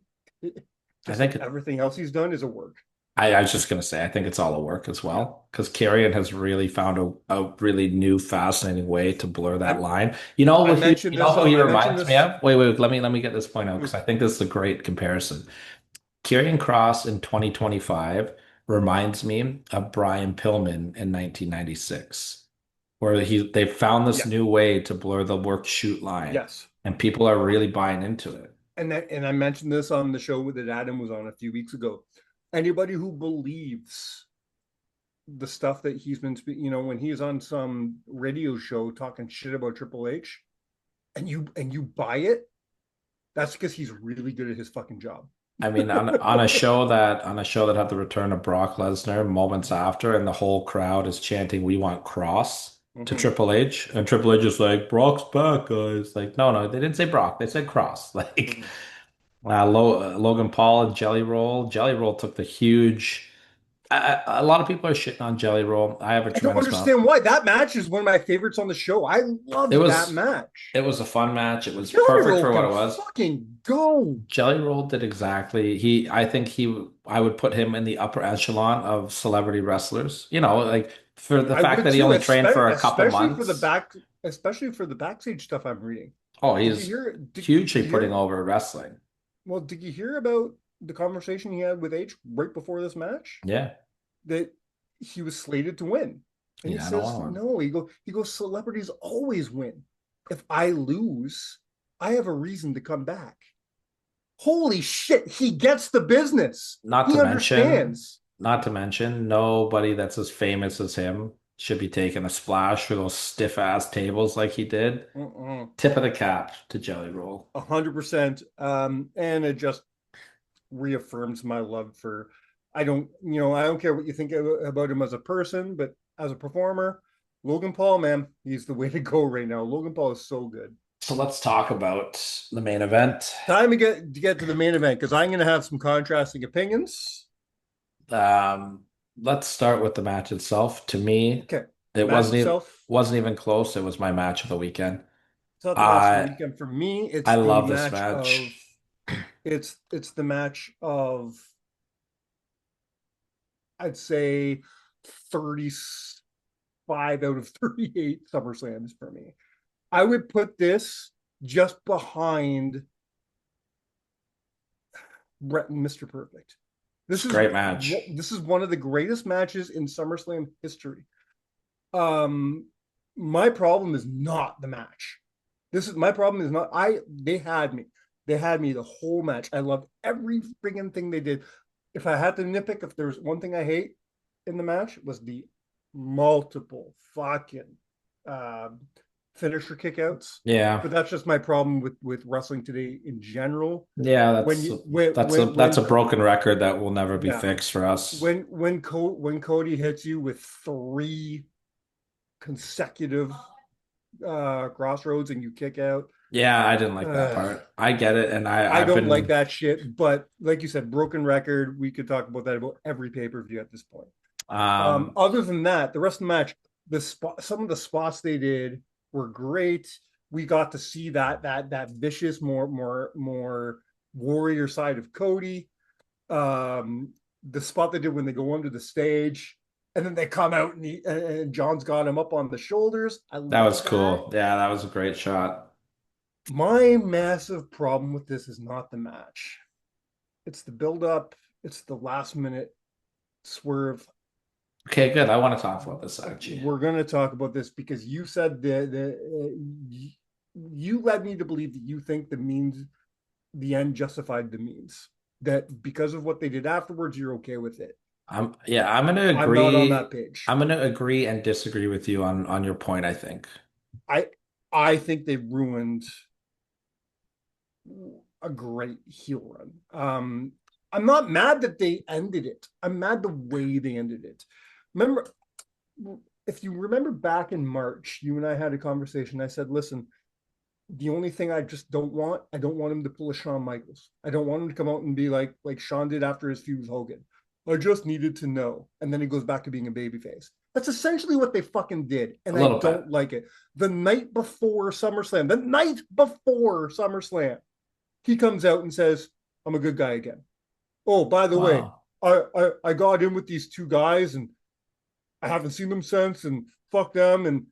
I just think like everything else he's done, is a work. I was just gonna say, I think it's all a work as well, because Carrion has really found a really new, fascinating way to blur that I line. You know I what he, mentioned you know this who on he I mentioned reminds me this. of? Wait, let me get this point out because I think this is a great comparison. Karrion Cross in 2025 reminds me of Brian Pillman in 1996, where they found this Yeah, new way to blur the work shoot line, yes. and people are really buying into it. And I mentioned this on the show that Adam was on a few weeks ago. Anybody who believes the stuff that he's been, when he's on some radio show talking shit about Triple H, and you buy it, that's because he's really good at his fucking job. I mean, on a show that had the return of Brock Lesnar moments after, and the whole crowd is chanting, "We want Cross" to Mhm. Triple H, and Triple H is like, "Brock's back, guys." Like, no, no, they didn't say Brock, they said Cross. Like, Mhm. Logan Paul and Jelly Roll. Jelly Roll took the huge. A lot of people are shitting on Jelly Roll. I have a I don't tremendous amount. understand why. That match is one of my favorites on the show. I It loved that was match. it was a fun match. It was Jelly perfect Roll for what can it was. fucking go. Jelly Roll did exactly. I think I would put him in the upper echelon of celebrity wrestlers. Like for the I fact would that he too, only trained for a couple months. especially for the backstage stuff I'm reading. Oh, Did you he's hear? Did hugely you putting hear? over wrestling. Well, did you hear about the conversation he had with H right before this match? Yeah, That he was slated to win, and he yeah, I don't says want him. no. He goes. Celebrities always win. If I lose, I have a reason to come back. Holy shit! He gets the business. Not to He mention, understands. not to mention, nobody that's as famous as him should be taking a splash for those stiff ass tables like he did. Mm-mm. Tip of the cap to Jelly Roll. 100%. And it just reaffirms my love for. I don't care what you think about him as a person, but as a performer, Logan Paul, man, he's the way to go right now. Logan Paul is so good. So let's talk about the main event. Time to get to the main event because I'm going to have some contrasting opinions. Um, let's start with the match itself. To me, Okay, the it match wasn't even itself. wasn't even close. It was my match of the weekend. It's not the match of the I weekend for me. I It's the love this match match. of. It's the match of. I'd say 35 out of 38 SummerSlams for me. I would put this just behind Brett and Mr. Perfect. It's This a is great match. this is one of the greatest matches in SummerSlam history. Um, my problem is not the match. This is my problem is not they had me. They had me the whole match. I loved every freaking thing they did. If I had to nitpick, if there's one thing I hate in the match was the multiple fucking um finisher kickouts. Yeah. But that's just my problem with wrestling today in general. Yeah, When you when that's a when broken record that will never be yeah fixed for us. when Cody hits you with three consecutive crossroads and you kick out. Yeah, I didn't like that Uh, part. I get it, and I I've don't like been that shit. But like you said, broken record. We could talk about that about every pay per view at this point. um Other than that, the rest of the match, some of the spots they did were great. We got to see that vicious, more warrior side of Cody. The spot they did when they go under the stage, and then they come out and John's got him up on the shoulders. I that was love that. cool. Yeah, that was a great shot. My massive problem with this is not the match. It's the build up. It's the last minute swerve. Okay, good. I want to talk about this actually. We're going to talk about this because you said you led me to believe that you think the end justified the means. That because of what they did afterwards, you're okay with it. I'm gonna I'm not on that agree. page. I'm gonna agree and disagree with you on your point, I think. I I think they ruined a great heel run. I'm not mad that they ended it. I'm mad the way they ended it. Remember, if you remember back in March, you and I had a conversation. I said, listen, the only thing I don't want him to pull a Shawn Michaels. I don't want him to come out and be like Shawn did after his feud with Hogan. I just needed to know. And then he goes back to being a babyface. That's essentially what they fucking did. And A I little bit. don't like it. The night before SummerSlam, he comes out and says, I'm a good guy again. Oh, by the way, Wow. I got in with these two guys and I haven't seen them since, and fuck them. And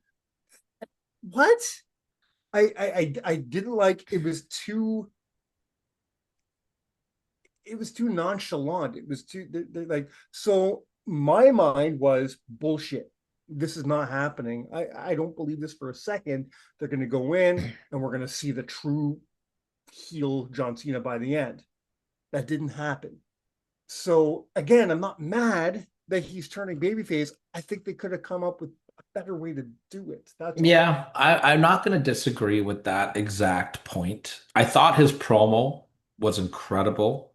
what? I didn't like it. Was too nonchalant. It was too they're like, so my mind was bullshit. This is not happening. I don't believe this for a second. They're going to go in and we're going to see the true heel John Cena by the end. That didn't happen. So again, I'm not mad that he's turning babyface. I think they could have come up with a better way to do it. That's all. Yeah, I'm not going to disagree with that exact point. I thought his promo was incredible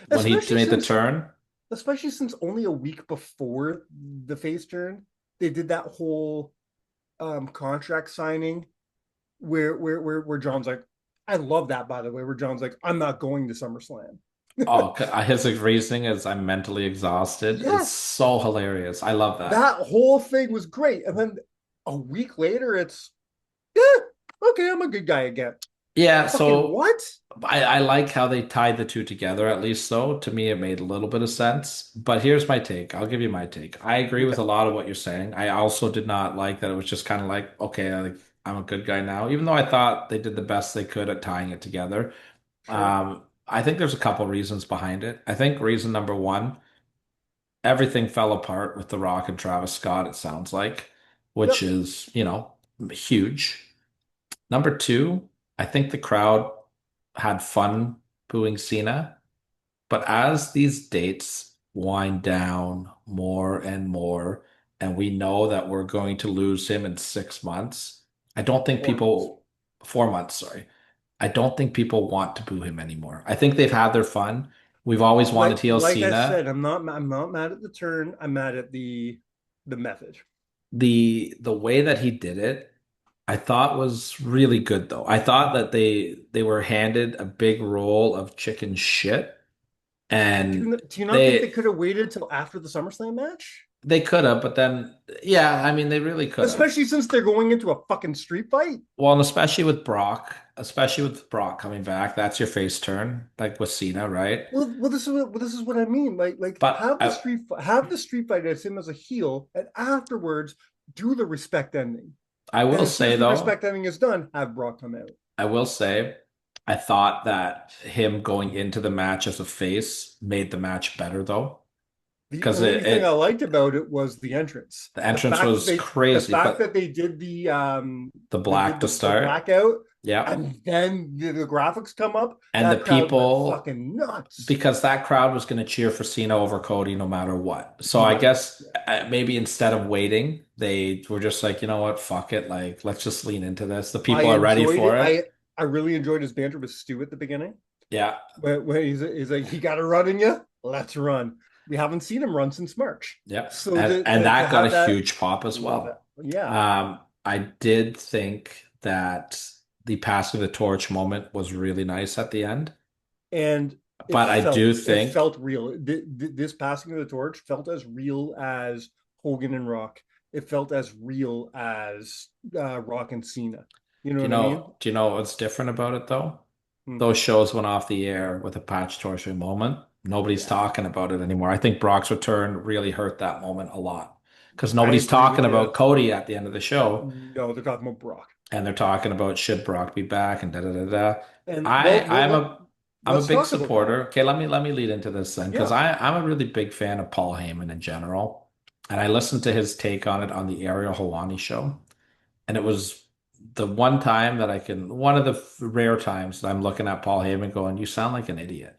when he Especially made the since turn. especially since only a week before the face turn, they did that whole contract signing where John's like, I love that, by the way, where John's like, I'm not going to SummerSlam. Oh, his reasoning is I'm mentally exhausted. It's Yes, so hilarious. I love that. that whole thing was great. And then a week later, it's, yeah, okay, I'm a good guy again. Yeah, Fucking so what? I like how they tied the two together, at least so. To me, it made a little bit of sense. But here's my take. I'll give you my take. I agree with Okay, a lot of what you're saying. I also did not like that it was just kind of like, okay, I'm a good guy now, even though I thought they did the best they could at tying it together. sure. I think there's a couple reasons behind it. I think reason number one, everything fell apart with The Rock and Travis Scott, it sounds like, which Yep. is, huge. Number two, I think the crowd had fun booing Cena, but as these dates wind down more and more, and we know that we're going to lose him in 6 months, I don't think 4 months. 4 months, sorry. I don't think people want to boo him anymore. I think they've had their fun. We've always wanted heel Like I said, Cena. I'm not mad at the turn. I'm mad at the method. The way that he did it, I thought was really good though. I thought that they were handed a big roll of chicken shit and Do you not think they they could have waited till after the SummerSlam match? they could have, but then yeah, I mean they really could have. Especially since they're going into a fucking street fight. Well, and especially with Brock coming back, that's your face turn, like with Cena, right? This is what I mean. Like But have the street fight as him as a heel, and afterwards do the respect ending. I And will as soon say as the though, respect ending is done, have Brock come out. I will say, I thought that him going into the match as a face made the match better though, The because only thing I liked about it was the entrance. the The entrance fact that was they the crazy, fact that but they did the black to the start, blackout, yeah, and then the graphics come up, and the that crowd went people fucking nuts. because that crowd was going to cheer for Cena over Cody no matter what. So No I matter what. guess maybe instead of waiting, they were just like, you know what, fuck it, like let's just lean into this. The I people are ready enjoyed for it. it. I really enjoyed his banter with Stu at the beginning. Yeah, When he's like, he got a run in you, let's run. We haven't seen him run since March. yeah, So and to that got a have that, huge pop as love it. well. Yeah. I did think that the passing the torch moment was really nice at the end, And it but I do felt it think, felt real. This passing of the torch felt as real as Hogan and Rock. It felt as real as Rock and Cena. You know what I mean? do you know what's different about it though? Hmm. Those shows went off the air with a patch torturing moment. Nobody's Yeah, talking about it anymore. I think Brock's return really hurt that moment a lot because I nobody's agree with talking you. about Cody at the end of the show, No, they're talking about Brock. and they're talking about should Brock be back and da da da da. And I I'm a I'm a let's big talk about Brock. supporter. Okay, let me lead into this then because Yeah. I'm a really big fan of Paul Heyman in general, and I listened to his take on it on the Ariel Helwani show, and it was the one of the rare times that I'm looking at Paul Heyman going, "You sound like an idiot."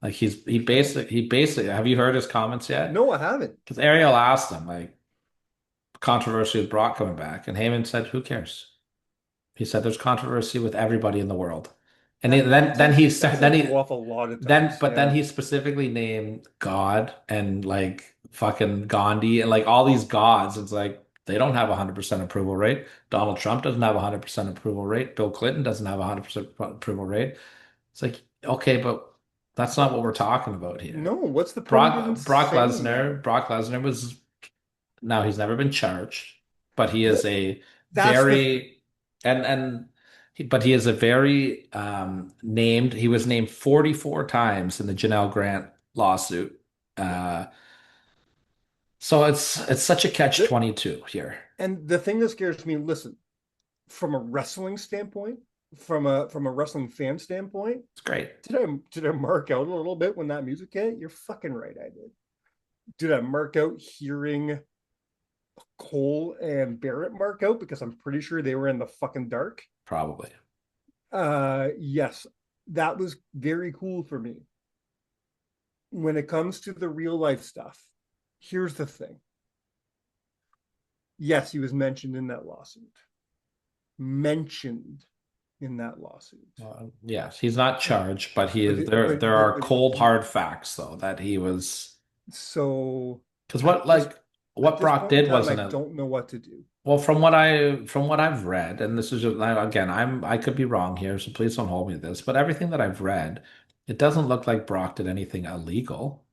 Like he basically have you heard his comments yet? No, I haven't. Because Ariel asked him like controversy with Brock coming back, and Heyman said, "Who cares?" He said, "There's controversy with everybody in the world," and That says go off a lot of times. then Yeah. he specifically named God and like fucking Gandhi and like all these gods. It's like they don't have a 100% approval rate. Donald Trump doesn't have a 100% approval rate. Bill Clinton doesn't have a 100% approval rate. It's like okay, but that's not what we're talking about here. No, what's the point of even saying that? Brock Lesnar was now he's never been charged, but he is a That's the very but he is a very named he was named 44 times in the Janelle Grant lawsuit. So it's such a catch-22 here. And the thing that scares me, listen, from a wrestling standpoint, from a wrestling fan standpoint, It's great. did I mark out a little bit when that music hit? You're fucking right, I did. Did I mark out hearing Cole and Barrett mark out because I'm pretty sure they were in the fucking dark? Probably. Yes, that was very cool for me. When it comes to the real life stuff, here's the thing. Yes, he was mentioned in that lawsuit. Mentioned in that lawsuit. Yes, he's not charged, but he is But there. There are cold, he, hard facts, though, that he was. so Because at what this Brock point in did time, I wasn't a don't know what to do. well from what I've read, and this is just, again, I could be wrong here, so please don't hold me to this. But everything that I've read, it doesn't look like Brock did anything illegal.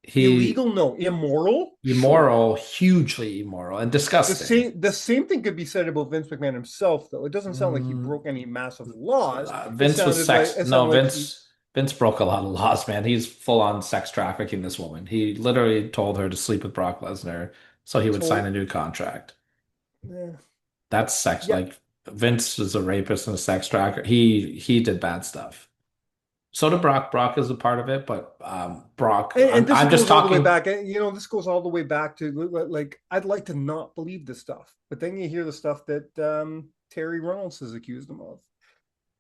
He Illegal, no. Immoral, sure. immoral, hugely immoral, and disgusting. The same thing could be said about Vince McMahon himself, though. It doesn't sound like he Mm, broke any massive laws. Vince was sex. It No, sounded like he Vince broke a lot of laws, man. He's full on sex trafficking this woman. He literally told her to sleep with Brock Lesnar so he would sign a told. new contract. Eh, That's sex. yeah, Like Vince is a rapist and a sex trafficker. He did bad stuff. So did Brock. Brock is a part of it, but Brock. and this I'm just goes all the way talking. back. This goes all the way back to like I'd like to not believe this stuff, but then you hear the stuff that Terry Reynolds has accused him of.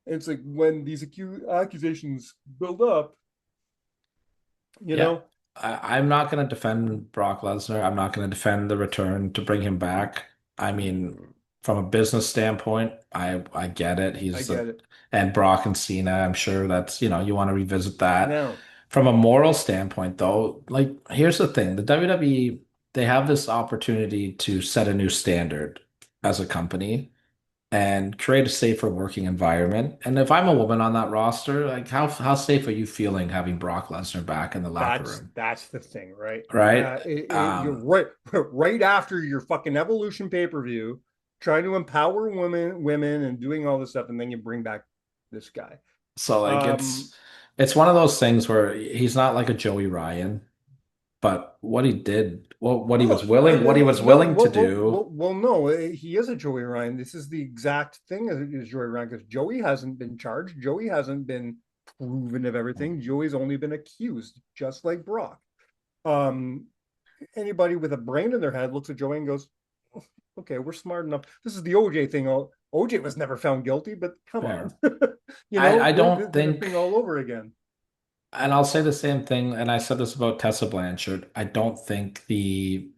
It's like when these accusations build up, you Yeah, know. I'm not going to defend Brock Lesnar. I'm not going to defend the return to bring him back. I mean, from a business standpoint, I get it. I He's get it. and Brock and Cena. I'm sure that's you want to revisit that. Now, From a moral standpoint, though, like here's the thing: the WWE they have this opportunity to set a new standard as a company and create a safer working environment. And if I'm a woman on that roster, like how safe are you feeling having Brock Lesnar back in the locker room? that's the thing, right? Right? You're right, right after your fucking Evolution pay-per-view, trying to empower women, and doing all this stuff, and then you bring back this guy. So like Um, it's one of those things where he's not like a Joey Ryan, but what he did, what he was no, willing to do. no, he is a Joey Ryan. This is the exact thing as Joey Ryan because Joey hasn't been charged. Joey hasn't been proven of everything. Joey's only been accused, just like Brock. Um, Anybody with a brain in their head looks at Joey and goes, "Oh, okay, we're smart enough." This is the OJ thing. OJ was never found guilty, but come Fair. on, I don't we're the think thing all over again. And I'll say the same thing, and I said this about Tessa Blanchard. I don't think the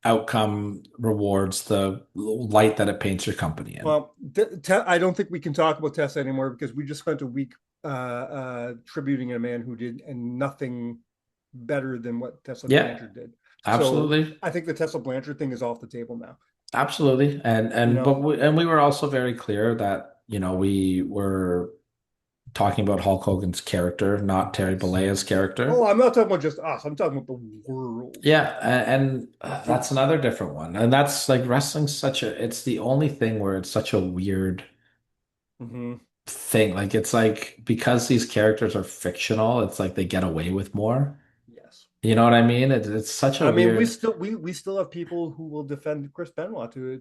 outcome rewards the light that it paints your company in. Well, I don't think we can talk about Tessa anymore because we just spent a week tributing a man who did and nothing better than what Tessa Yeah, Blanchard did. So absolutely. I think the Tessa Blanchard thing is off the table now. Absolutely. You But know, we were also very clear that, we were talking about Hulk Hogan's character, not Terry Bollea's oh, character. I'm not talking about just us. I'm talking about the world. Yeah, and that's another different one. And that's like wrestling's it's the only thing where it's such a weird Mm-hmm. thing. Like it's like because these characters are fictional, it's like they get away with more. Yes. You know what I mean? It's such a I mean, weird, we still have people who will defend Chris Benoit to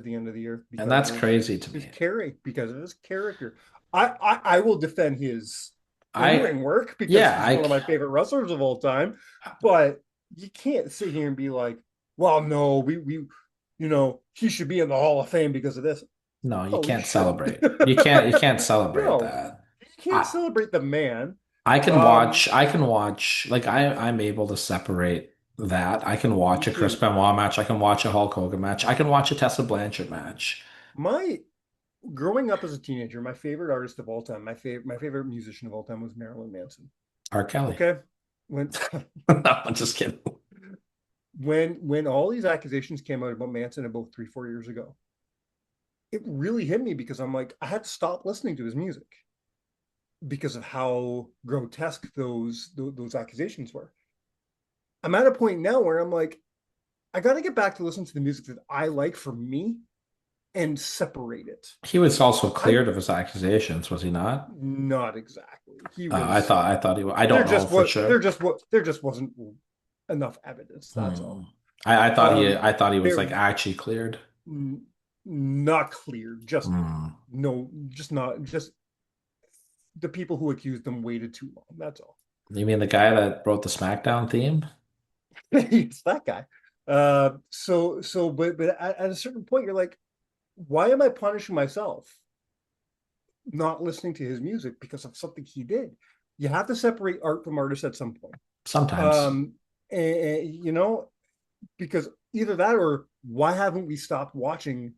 the end of the year and because that's of crazy to his me. character because of his character. I will defend his I in-ring work because yeah, he's one of my favorite wrestlers of all time. But you can't sit here and be like, well, no, he should be in the Hall of Fame because of this. no, you No, he can't shouldn't. celebrate. You can't celebrate No, that. you can't I celebrate the man. I can watch like I'm able to separate that. I can You watch a Chris should. Benoit match, I can watch a Hulk Hogan match, I can watch a Tessa Blanchard match. My growing up as a teenager, my favorite artist of all time, my favorite musician of all time was Marilyn Manson. R. Kelly. Okay, when No, I'm just kidding. when all these accusations came out about Manson about 3-4 years ago, it really hit me because I'm like, I had to stop listening to his music because of how grotesque those accusations were. I'm at a point now where I'm like, I got to get back to listen to the music that I like for me and separate it. He was also cleared of his accusations, was he not? Not exactly. He I was. thought he was. I don't know for sure. There just wasn't enough evidence. That's all. I thought he was They're like actually cleared. not clear. Just Hmm. no. Just not. Just the people who accused them waited too long. That's all. You mean the guy that wrote the SmackDown theme? It's that guy. But at a certain point, you're like, why am I punishing myself not listening to his music because of something he did? You have to separate art from artist at some point. Sometimes. You know, because either that or why haven't we stopped watching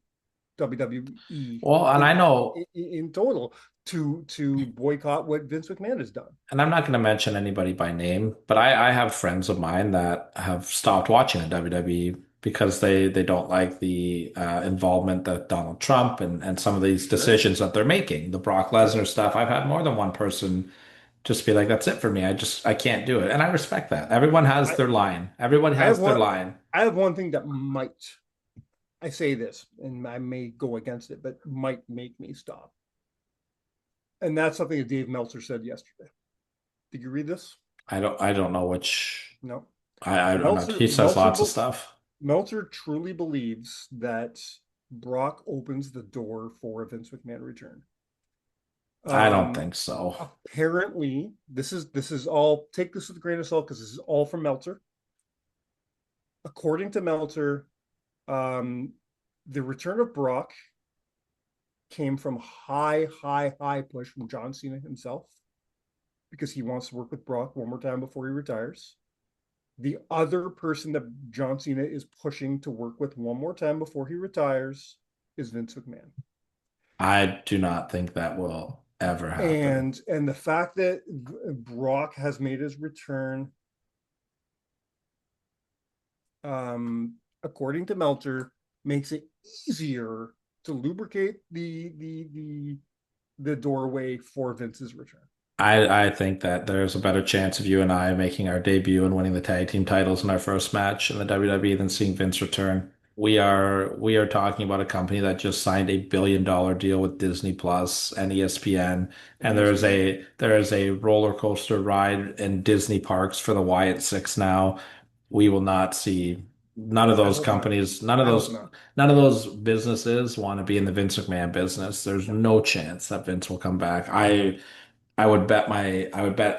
WWE Well, and I know, in total to boycott what Vince McMahon has done? and I'm not going to mention anybody by name, but I have friends of mine that have stopped watching the WWE because they don't like the involvement that Donald Trump and some of these decisions that they're making, the Brock Lesnar stuff. I've had more than one person just be like, that's it for me. I can't do it. And I respect that. Everyone has their line. Everyone has their line. I have one thing that I say this, and I may go against it, but might make me stop. And that's something that Dave Meltzer said yesterday. Did you read this? I don't know which. No. I don't know. He says lots of stuff. Meltzer truly believes that Brock opens the door for a Vince McMahon return. I don't think so. Apparently, this is all, take this with a grain of salt because this is all from Meltzer. According to Meltzer, the return of Brock came from high push from John Cena himself because he wants to work with Brock one more time before he retires. The other person that John Cena is pushing to work with one more time before he retires is Vince McMahon. I do not think that will ever happen. And the fact that Brock has made his return, according to Meltzer, makes it easier to lubricate the doorway for Vince's return. I think that there's a better chance of you and I making our debut and winning the tag team titles in our first match in the WWE than seeing Vince return. We are talking about a company that just signed a $1 billion deal with Disney Plus and ESPN, and there is a roller coaster ride in Disney parks for the Wyatt Six now. We will not see none of those companies, none of those businesses want to be in the Vince McMahon business. There's no chance that Vince will come back. I would bet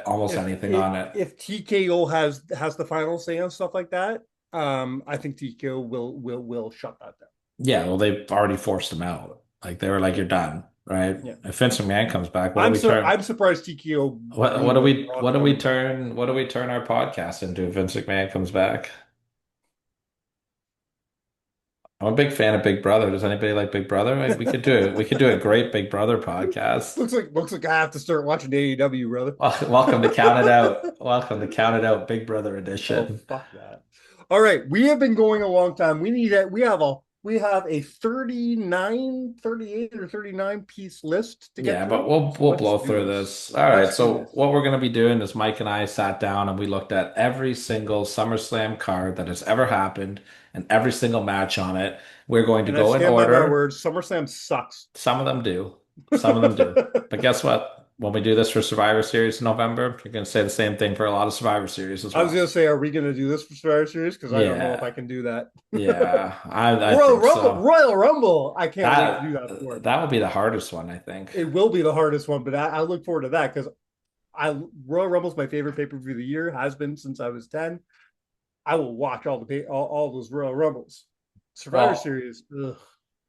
almost anything on it. If TKO has the final say on stuff like that, I think TKO will shut that down. Yeah, well, they've already forced him out. Like they were like, "You're done," right? Yeah. If Vince McMahon comes back, I'm surprised TKO. What do we turn our podcast into if Vince McMahon comes back? I'm a big fan of Big Brother. Does anybody like Big Brother? We could do a great Big Brother podcast. Looks like I have to start watching AEW, brother. Welcome to Count It Out. Welcome to Count It Out, Big Brother edition. Oh, fuck that. All right, we have been going a long time. We have a 38 or 39 piece list to get through. But we'll blow through this. All right, so what we're going to be doing is Mike and I sat down and we looked at every single SummerSlam card that has ever happened and every single match on it. We're going to go in order. By my words, SummerSlam sucks. Some of them do. But guess what? When we do this for Survivor Series in November, you're going to say the same thing for a lot of Survivor Series as well. I was going to say, are we going to do this for Survivor Series? Because I don't know if I can do that. Yeah, Royal Rumble. I can't wait to do that for it. That will be the hardest one, I think. It will be the hardest one, but I look forward to that because Royal Rumble is my favorite pay-per-view of the year. Has been since I was 10. I will watch all those Royal Rumbles. Survivor Series. Ugh.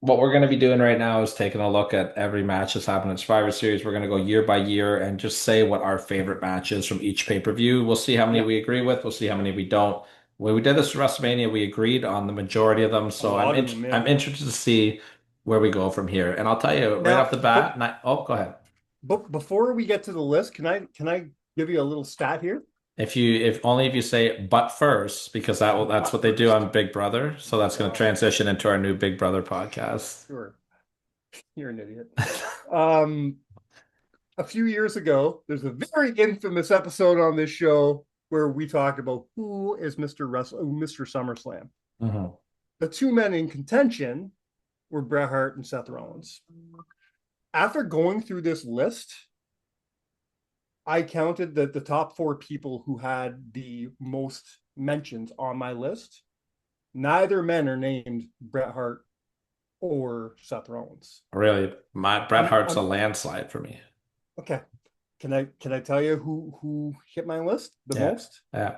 What we're going to be doing right now is taking a look at every match that's happened in Survivor Series. We're going to go year by year and just say what our favorite match is from each pay-per-view. We'll see how many we agree with. We'll see how many we don't. When we did this for WrestleMania, we agreed on the majority of them. So I'm interested to see where we go from here. And I'll tell you right off the bat. Go ahead. But before we get to the list, can I give you a little stat here? If you say "but first," because that's what they do on Big Brother, so that's going to transition into our new Big Brother podcast. Sure, you're an idiot. A few years ago, there's a very infamous episode on this show where we talked about who is Mr. SummerSlam. Mm-hmm. The two men in contention were Bret Hart and Seth Rollins. After going through this list, I counted that the top 4 people who had the most mentions on my list, neither men are named Bret Hart or Seth Rollins. Really, Bret Hart's a landslide for me. Okay. Can I tell you who hit my list the most? Yeah.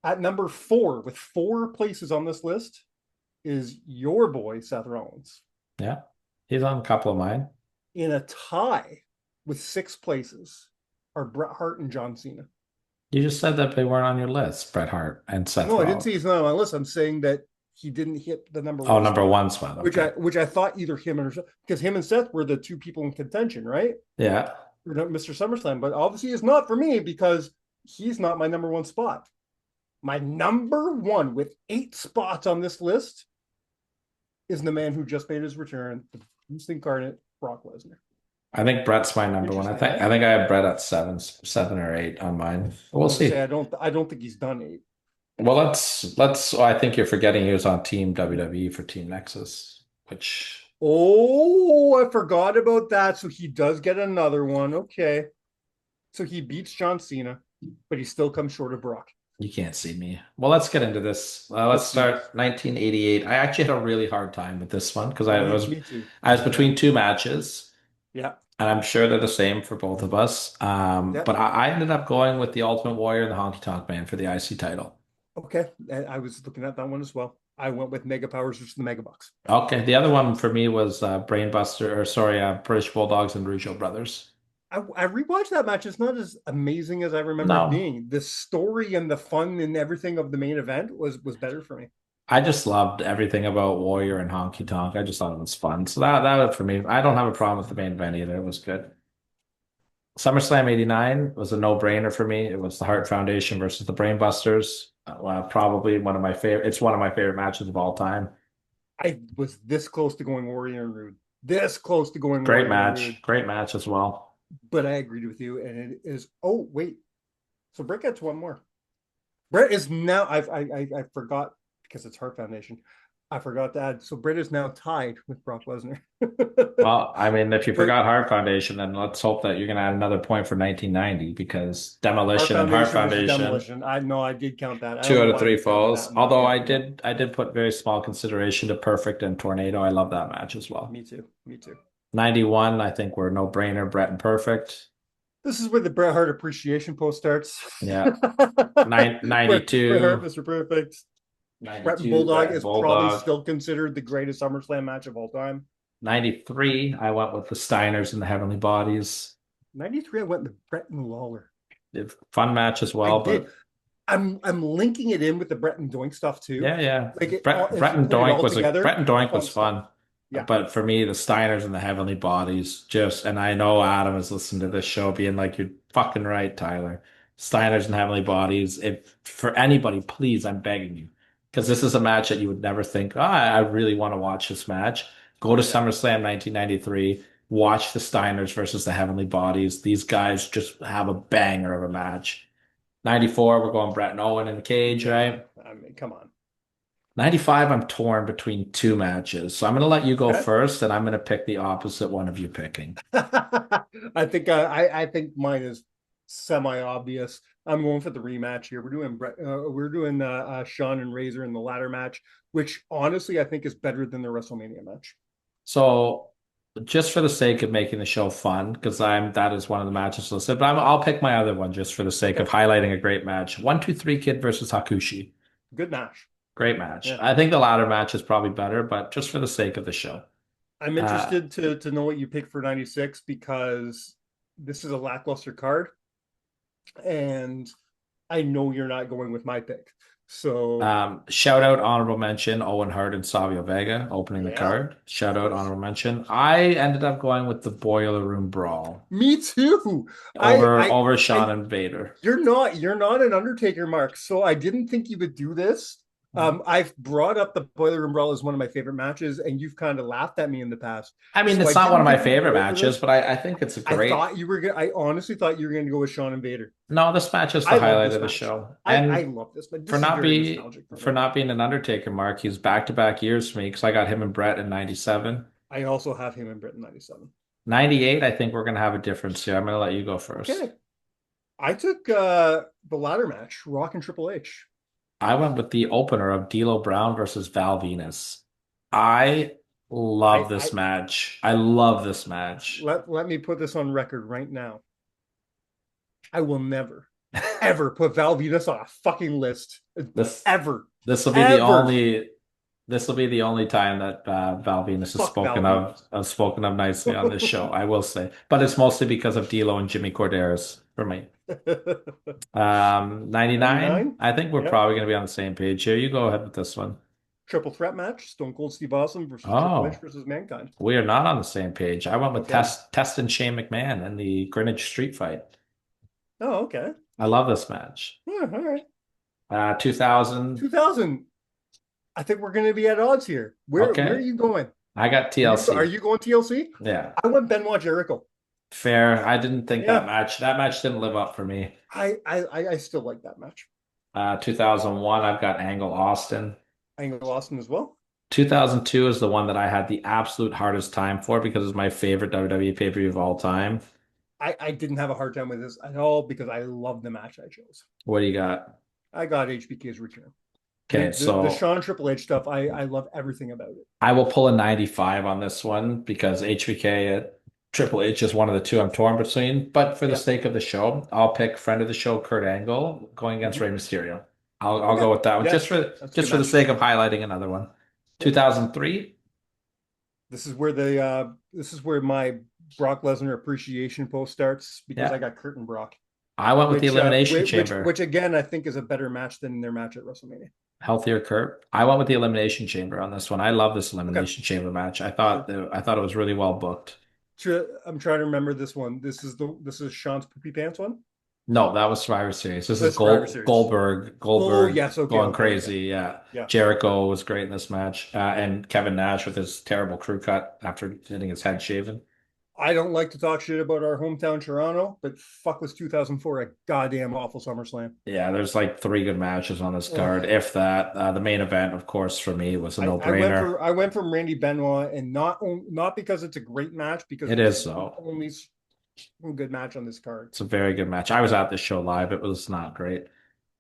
At number 4, with 4 places on this list, is your boy Seth Rollins. Yeah. He's on a couple of mine. In a tie with 6 places are Bret Hart and John Cena. You just said that they weren't on your list, Bret Hart and Seth Rollins. I didn't say he's not on my list. I'm saying that he didn't hit the number 1. Oh, number 1 spot. Okay. Which I thought either him or because him and Seth were the 2 people in contention, right? Yeah. Mr. SummerSlam, but obviously it's not for me because he's not my number 1 spot. My number 1 with 8 spots on this list is the man who just made his return, the Beast Incarnate, Brock Lesnar. I think Bret's my number 1. I think I have Bret at 7 or 8 on mine. We'll see. I don't think he's done 8. Well, let's. I think you're forgetting he was on Team WWE for Team Nexus, which. Oh, I forgot about that. So he does get another one. Okay. So he beats John Cena, but he still comes short of Brock. You can't see me. Well, let's get into this. Let's start 1988. I actually had a really hard time with this one because I was between 2 matches. Yeah. And I'm sure they're the same for both of us. But I ended up going with the Ultimate Warrior and the Honky Tonk Man for the IC title. Okay. I was looking at that one as well. I went with Mega Powers versus the Mega Bucks. Okay. The other one for me was British Bulldogs and Rougeau Brothers. I rewatched that match. It's not as amazing as I remember it being. The story and the fun and everything of the main event was better for me. I just loved everything about Warrior and Honky Tonk. I just thought it was fun. So that for me, I don't have a problem with the main event either. It was good. SummerSlam 89 was a no-brainer for me. It was the Hart Foundation versus the Brainbusters. Probably one of my favorite. It's one of my favorite matches of all time. I was this close to going Warrior and Rude. This close to going Great match. Great match as well. But I agreed with you, and it is. Oh wait, so Brett gets one more. Brett is now. I forgot because it's Hart Foundation. I forgot to add. So Brett is now tied with Brock Lesnar. Well, I mean, if you forgot Hart Foundation, then let's hope that you're going to add another point for 1990 because Demolition and Hart Foundation. Demolition. I did count that. 2 out of 3 falls. Although I did put very small consideration to Perfect and Tornado. I love that match as well. Me too. 91, I think were no-brainer. Bret and Perfect. This is where the Bret Hart appreciation post starts. Yeah. 92. Bret Hart, Mr. Perfect. Bret and Bulldog is probably still considered the greatest SummerSlam match of all time. 93, I went with the Steiners and the Heavenly Bodies. 93, I went with Bret and Lawler. Fun match as well. I'm linking it in with the Bret and Doink stuff too. Yeah. Bret and Doink was fun. Yeah. But for me, the Steiners and the Heavenly Bodies and I know Adam has listened to this show being like, you're fucking right, Tyler. Steiners and Heavenly Bodies. If for anybody, please, I'm begging you. Because this is a match that you would never think, I really want to watch this match. Go to SummerSlam 1993, watch the Steiners versus the Heavenly Bodies. These guys just have a banger of a match. 94, we're going Bret and Owen in the cage, right? I mean, come on. 95, I'm torn between 2 matches. So I'm going to let you go first, and I'm going to pick the opposite one of you picking. I think mine is semi-obvious. I'm going for the rematch here. We're doing Shawn and Razor in the ladder match, which honestly I think is better than the WrestleMania match. So just for the sake of making the show fun, because that is one of the matches listed, but I'll pick my other one just for the sake of highlighting a great match. 1-2-3 Kid versus Hakushi. Good match. Great match. Yeah. I think the ladder match is probably better, but just for the sake of the show. I'm interested to know what you pick for 96 because this is a lackluster card. And I know you're not going with my pick. So shout out, honorable mention, Owen Hart and Savio Vega opening the card. Shout out, honorable mention. I ended up going with the Boiler Room Brawl. Me too. Over Shawn and Vader. You're not an Undertaker, Mark. So I didn't think you would do this. I've brought up the Boiler Room Brawl as one of my favorite matches, and you've kind of laughed at me in the past. I mean, So I it's not one didn't of my think you would favorite go for matches, this. but I think it's a great. I honestly thought you were going to go with Sean and Vader. No, this match is the I love highlight this of the match. show. I And love this, but for this is not very be nostalgic for for me. not being an Undertaker mark, he's back-to-back years for me because I got him and Brett in 97. I also have him in Britain 97. 98, I think we're gonna have a difference here. I'm gonna let you go first. Okay. I took the ladder match, Rock and Triple H. I went with the opener of D'Lo Brown versus Val Venus. I love I this match. I love this match. let me put this on record right now. I will never, ever put Val Venus on a fucking list. This Ever. this will be the only this will be the only time that Val Venus is Fuck spoken Val spoken of nicely on this show, I will say. But it's mostly because of D'Lo and Jimmy Corderas for me. 99, 99? I think we're Yep. probably going to be on the same page here. You go ahead with this one. Triple threat match, Stone Cold Steve Austin versus Triple H Oh, versus Mankind. we are not on the same page. I went with Okay. Test and Shane McMahon in the Greenwich Street Fight. Oh, okay. I love this match. Yeah, all right. 2000. 2000. I think we're going to be at odds here. Where are you going? I got TLC. Are you going TLC? Yeah. I went Benoit Jericho. Fair. I didn't think that match didn't live up for me. I still like that match. 2001, I've got Angle Austin. Angle Austin as well. 2002 is the one that I had the absolute hardest time for because it's my favorite WWE pay-per-view of all time. I didn't have a hard time with this at all because I love the match I chose. What do you got? I got HBK's return. Okay, so the Shawn Triple H stuff, I love everything about it. I will pull a 95 on this one because HBK at Triple H is one of the two I'm torn between. But for the sake of the show, I'll pick friend of the show Kurt Angle going against Rey Mysterio. I'll go with that one just for the sake of highlighting another one. 2003. This is where my Brock Lesnar appreciation post starts because I got Kurt and Brock. I went with the Elimination Chamber. Which again, I think is a better match than their match at WrestleMania. Healthier Kurt. I went with the Elimination Chamber on this one. I love this Elimination Chamber match. I thought it was really well booked. I'm trying to remember this one. This is Sean's poopy pants one. No, that was Survivor Series. This is Goldberg. Oh, yes, okay, going crazy. Yeah. Jericho was great in this match, and Kevin Nash with his terrible crew cut after getting his head shaven. I don't like to talk shit about our hometown Toronto, but fuck was 2004 a goddamn awful SummerSlam. Yeah, there's like 3 good matches on this card, if that. The main event, of course, for me was a no-brainer. I went from Randy Benoit, and not because it's a great match, because it's only good match on this card. It's a very good match. I was at this show live. It was not great.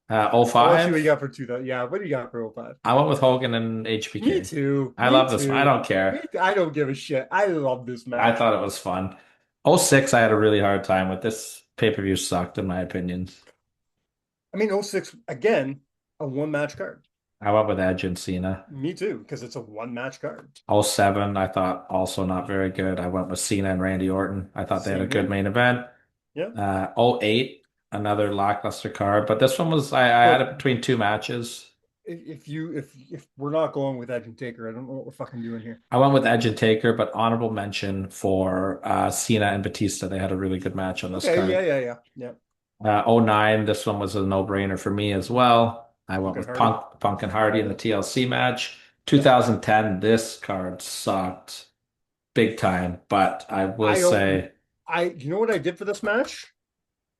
05. Let's see what you got for 2000. Yeah, what do you got for 05? I went with Hogan and HBK. Me too. I love this. I don't care. I don't give a shit. I love this match. I thought it was fun. 06, I had a really hard time with this. Pay-per-view sucked, in my opinion. I mean, 06, again, a one-match card. I went with Edge and Cena. Me too, because it's a one-match card. 07, I thought also not very good. I went with Cena and Randy Orton. I thought they had a good main event. Yeah. 08, another lackluster card, but this one was I had it between 2 matches. If we're not going with Edge and Taker, I don't know what we're fucking doing here. I went with Edge and Taker, but honorable mention for Cena and Batista. They had a really good match on this card. Yeah. 09, this one was a no-brainer for me as well. I went with Punk and Hardy in the TLC match. 2010, this card sucked big time, but I will say, you know what I did for this match?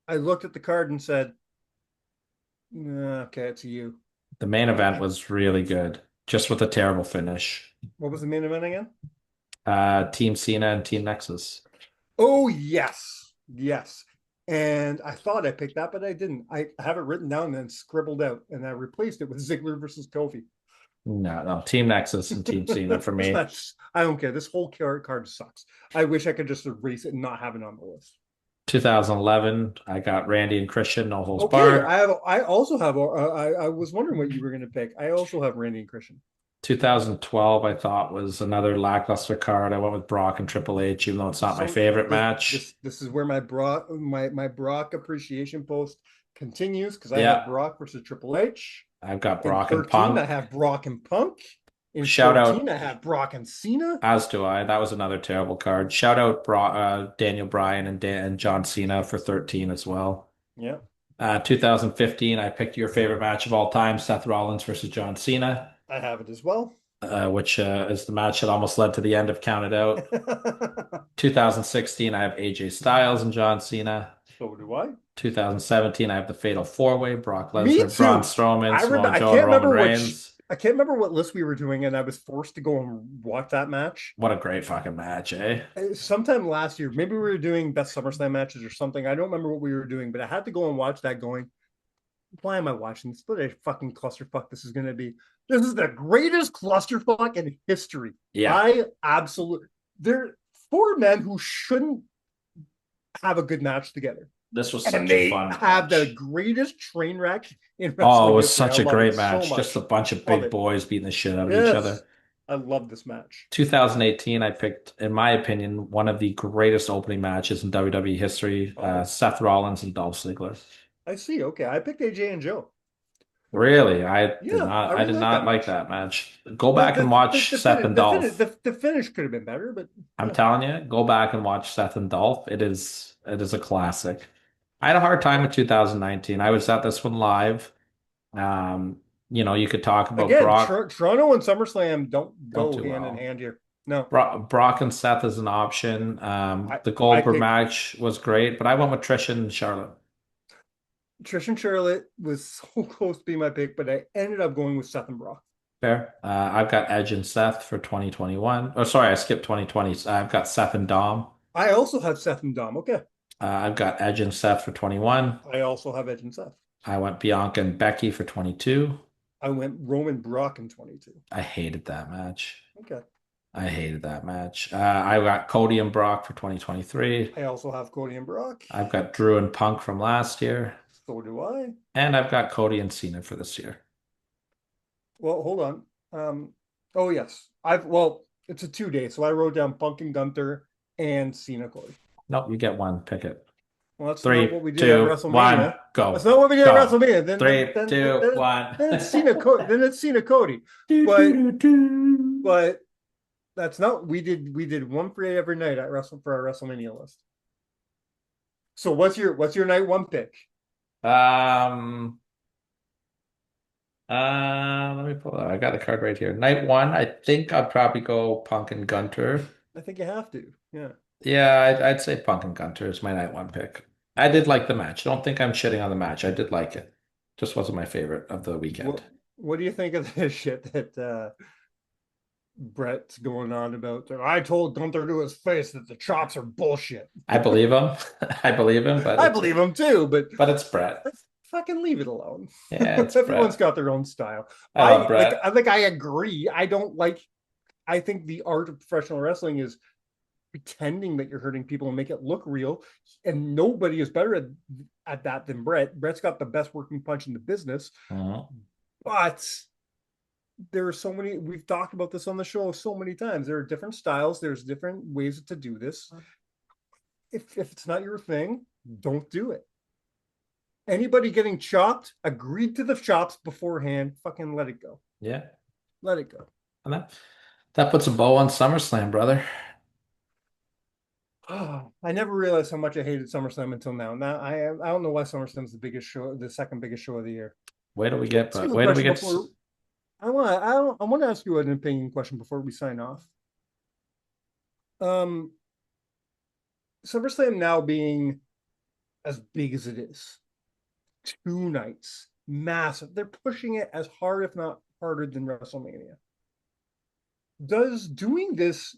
I looked at the card and said, okay, it's you. The main event was really good, just with a terrible finish. What was the main event again? Team Cena and Team Nexus. Oh, yes. And I thought I picked that, but I didn't. I have it written down and then scribbled out, and I replaced it with Ziggler versus Kofi. No, Team Nexus and Team Cena for me. I don't care. This whole card sucks. I wish I could just erase it and not have it on the list. 2011, I got Randy and Christian, no holds barred. I also have. I was wondering what you were going to pick. I also have Randy and Christian. 2012, I thought was another lackluster card. I went with Brock and Triple H, even though it's not my favorite match. This is where my Brock appreciation post continues because I have Brock versus Triple H. I've got Brock and Punk. I have Brock and Punk. In Shout 14, out. I have Brock and Cena. As do I. That was another terrible card. Shout out Daniel Bryan and John Cena for 13 as well. Yeah. 2015, I picked your favorite match of all time, Seth Rollins versus John Cena, I have it as well. which is the match that almost led to the end of Count It Out. 2016, I have AJ Styles and John Cena. So do I. 2017, I have the Fatal Four-Way, Brock Me Lesnar, Braun too. Strowman, Samoa I Joe, and can't Roman remember Reigns. I can't remember what list we were doing, and I was forced to go and watch that match. What a great fucking match, eh? Sometime last year, maybe we were doing best SummerSlam matches or something. I don't remember what we were doing, but I had to go and watch that going, why am I watching this? What a fucking clusterfuck this is going to be. This is the greatest clusterfuck in history. Yeah. I absolutely. They're four men who shouldn't have a good match together. This was And such they a fun have match. the greatest train wreck in wrestling. Oh, it was history. such I a love great it match. so Just a much. bunch of Love big it. boys beating the shit out of each Yes. other. I love this match. 2018, I picked, in my opinion, one of the greatest opening matches in WWE history, Seth Rollins and Dolph Ziggler. I see. Okay. I picked AJ and Joe. Really, I I did really not like that match. Go back and watch Seth and Dolph. The finish could have been better, but I'm telling you, go back and watch Seth and Dolph. It is a classic. I had a hard time with 2019. I was at this one live. Um, you could talk about again, Brock. Toronto and SummerSlam don't Don't go do hand in well. hand here. No. Brock and Seth is an option. The I Goldberg picked match was great, but I went with Trish and Charlotte. Trish and Charlotte was so close to being my pick, but I ended up going with Seth and Brock. Fair. I've got Edge and Seth for 2021. Oh, sorry, I skipped 2020. I've got Seth and Dom. I also have Seth and Dom. Okay. I've got Edge and Seth for 21. I also have Edge and Seth. I went Bianca and Becky for 22. I went Roman Brock in 22. I hated that match. Okay. I hated that match. I got Cody and Brock for 2023. I also have Cody and Brock. I've got Drew and Punk from last year. So do I. And I've got Cody and Cena for this year. Well, hold on. Oh yes. It's a 2-day, so I wrote down Punk and Gunther and Cena Cody. Nope, you get one. Pick it. Well, that's 3, not what we did 2, at WrestleMania. 1, go. That's not what we did Go. at WrestleMania. Then, 3, 2, 1. Then it's Cena Cody. Then it's Cena Cody. But that's not. We did one for every night at for our WrestleMania list. So what's your night one pick? Let me pull it out. I got the card right here. Night one, I think I'd probably go Punk and Gunter. I think you have to. Yeah. Yeah, I'd say Punk and Gunter is my night one pick. I did like the match. Don't think I'm shitting on the match. I did like it. Just wasn't my favorite of the weekend. What do you think of this shit that Brett's going on about? I told Gunther to his face that the chops are bullshit. I believe him. I believe him, but I believe him too, but it's Brett. Fucking leave it alone. Yeah, it's everyone's Brett. got their own style. I love Brett. I think I agree. I think the art of professional wrestling is pretending that you're hurting people and make it look real. And nobody is better at that than Brett. Brett's got the best working punch in the business. But there are so many, we've talked about this on the show so many times. There are different styles. There's different ways to do this. If it's not your thing, don't do it. Anybody getting chopped, agreed to the chops beforehand, fucking let it go. Yeah. Let it go. And that puts a bow on SummerSlam, brother. Oh, I never realized how much I hated SummerSlam until now. Now I don't know why SummerSlam's the biggest show, the second biggest show of the year. Wait till we get. I want to ask you an opinion question before we sign off. SummerSlam now being as big as it is, 2 nights, massive. They're pushing it as hard, if not harder, than WrestleMania. Does doing this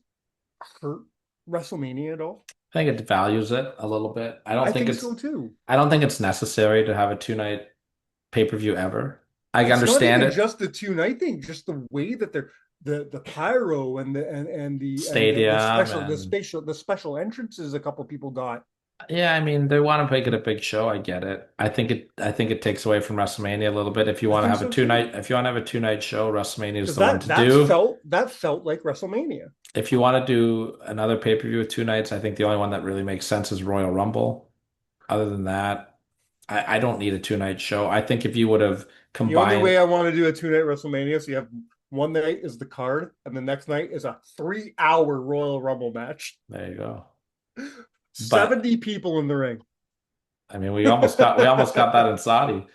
hurt WrestleMania at all? I think it devalues it a little bit. I think it's so too. I don't think it's necessary to have a 2-night pay-per-view ever. I It's understand not it. even just the 2-night thing, just the way that they're the pyro and the Stadium the special entrances a couple people got. Yeah, I mean, they want to make it a big show. I get it. I think it takes away from WrestleMania a little bit. If you want to have a 2-night show, WrestleMania is the one to do. That felt like WrestleMania. If you want to do another pay-per-view with 2 nights, I think the only one that really makes sense is Royal Rumble. Other than that, I don't need a 2-night show. I think if you would have combined, the only way I want to do a 2-night WrestleMania, so you have one night is the card, and the next night is a 3-hour Royal Rumble match. There you go. 70 people in the ring. I mean, we almost got that in Saudi.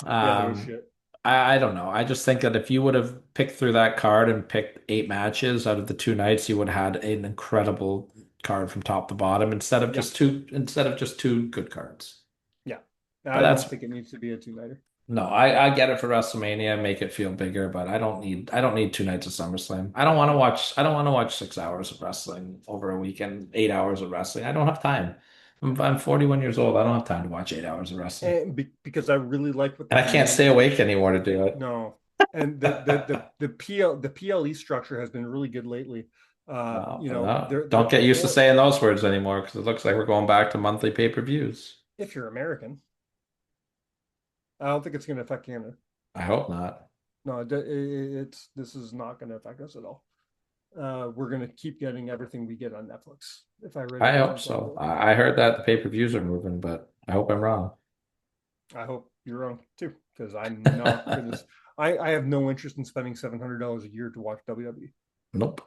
Yeah, no Um, shit. I don't know. I just think that if you would have picked through that card and picked 8 matches out of the 2 nights, you would have had an incredible card from top to bottom Yeah, instead of just two good cards. yeah. But I that's don't think it needs to be a two-nighter. no, I get it for WrestleMania, make it feel bigger, but I don't need 2 nights of SummerSlam. I don't want to watch 6 hours of wrestling over a weekend, 8 hours of wrestling. I don't have time. I'm 41 years old. I don't have time to watch 8 hours of wrestling. And because I really like what And they're I can't doing. stay awake anymore to do it. No, and the PLE structure has been really good lately. Well, They're don't get used to before, saying those words anymore because it looks like we're going back to monthly pay-per-views. if you're American, I don't think it's going to affect Canada. I hope not. No, this is not going to affect us at all. We're going to keep getting everything we get on Netflix. If I read I hope anything so. properly, I heard that the pay-per-views are moving, but I hope I'm wrong. I hope you're wrong too, because I'm not going to. I have no interest in spending $700 a year to watch WWE. Nope.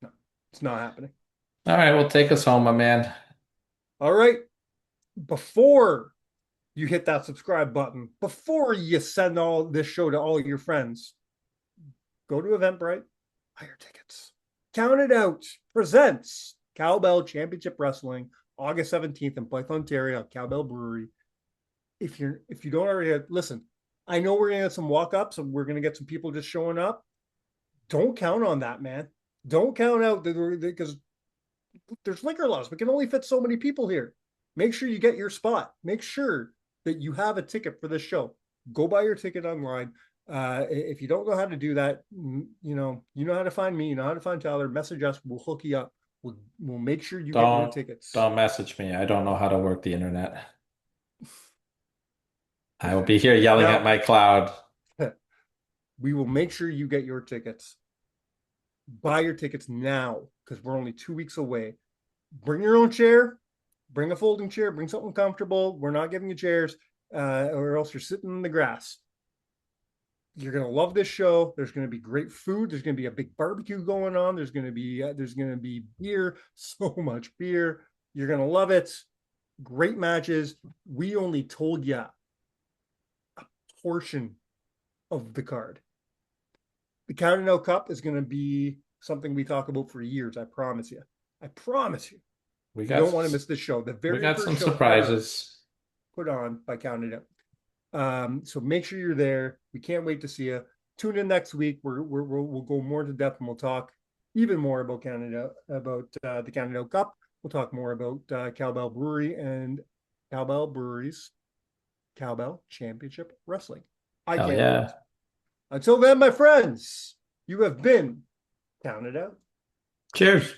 No, it's not happening. All right, well, take us home, my man. All right, before you hit that subscribe button, before you send all this show to all your friends, go to Eventbrite, buy your tickets. Count It Out presents Cowbell Championship Wrestling, August 17th in Blythe, Ontario, Cowbell Brewery. If you don't already listen, I know we're gonna get some walk-ups and we're gonna get some people just showing up. Don't count on that, man. Don't count out because there's liquor laws. We can only fit so many people here. Make sure you get your spot. Make sure that you have a ticket for this show. Go buy your ticket online. If you don't know how to do that, you know how to find me. You know how to find Tyler. Message us. We'll hook you up. We'll make sure you get your Don't tickets. don't message me. I don't know how to work the internet. I will be here yelling at Now, my cloud. we will make sure you get your tickets. Buy your tickets now because we're only 2 weeks away. Bring your own chair. Bring a folding chair. Bring something comfortable. We're not giving you chairs, or else you're sitting in the grass. You're gonna love this show. There's gonna be great food. There's gonna be a big barbecue going on. There's gonna be beer, so much beer. You're gonna love it. Great matches. We only told you a portion of the card. The Count It Out Cup is gonna be something we talk about for years. I promise you. I promise you. We You got don't want to miss this show. The we very got first some show surprises. put on by Count It Out. So make sure you're there. We can't wait to see you. Tune in next week. We'll go more into depth and we'll talk even more about Canada, about the Count It Out Cup. We'll talk more about Cowbell Brewery and Cowbell Brewery's Cowbell Championship Wrestling. I Hell can't yeah. wait. Until then, my friends, you have been Count It Out. Cheers.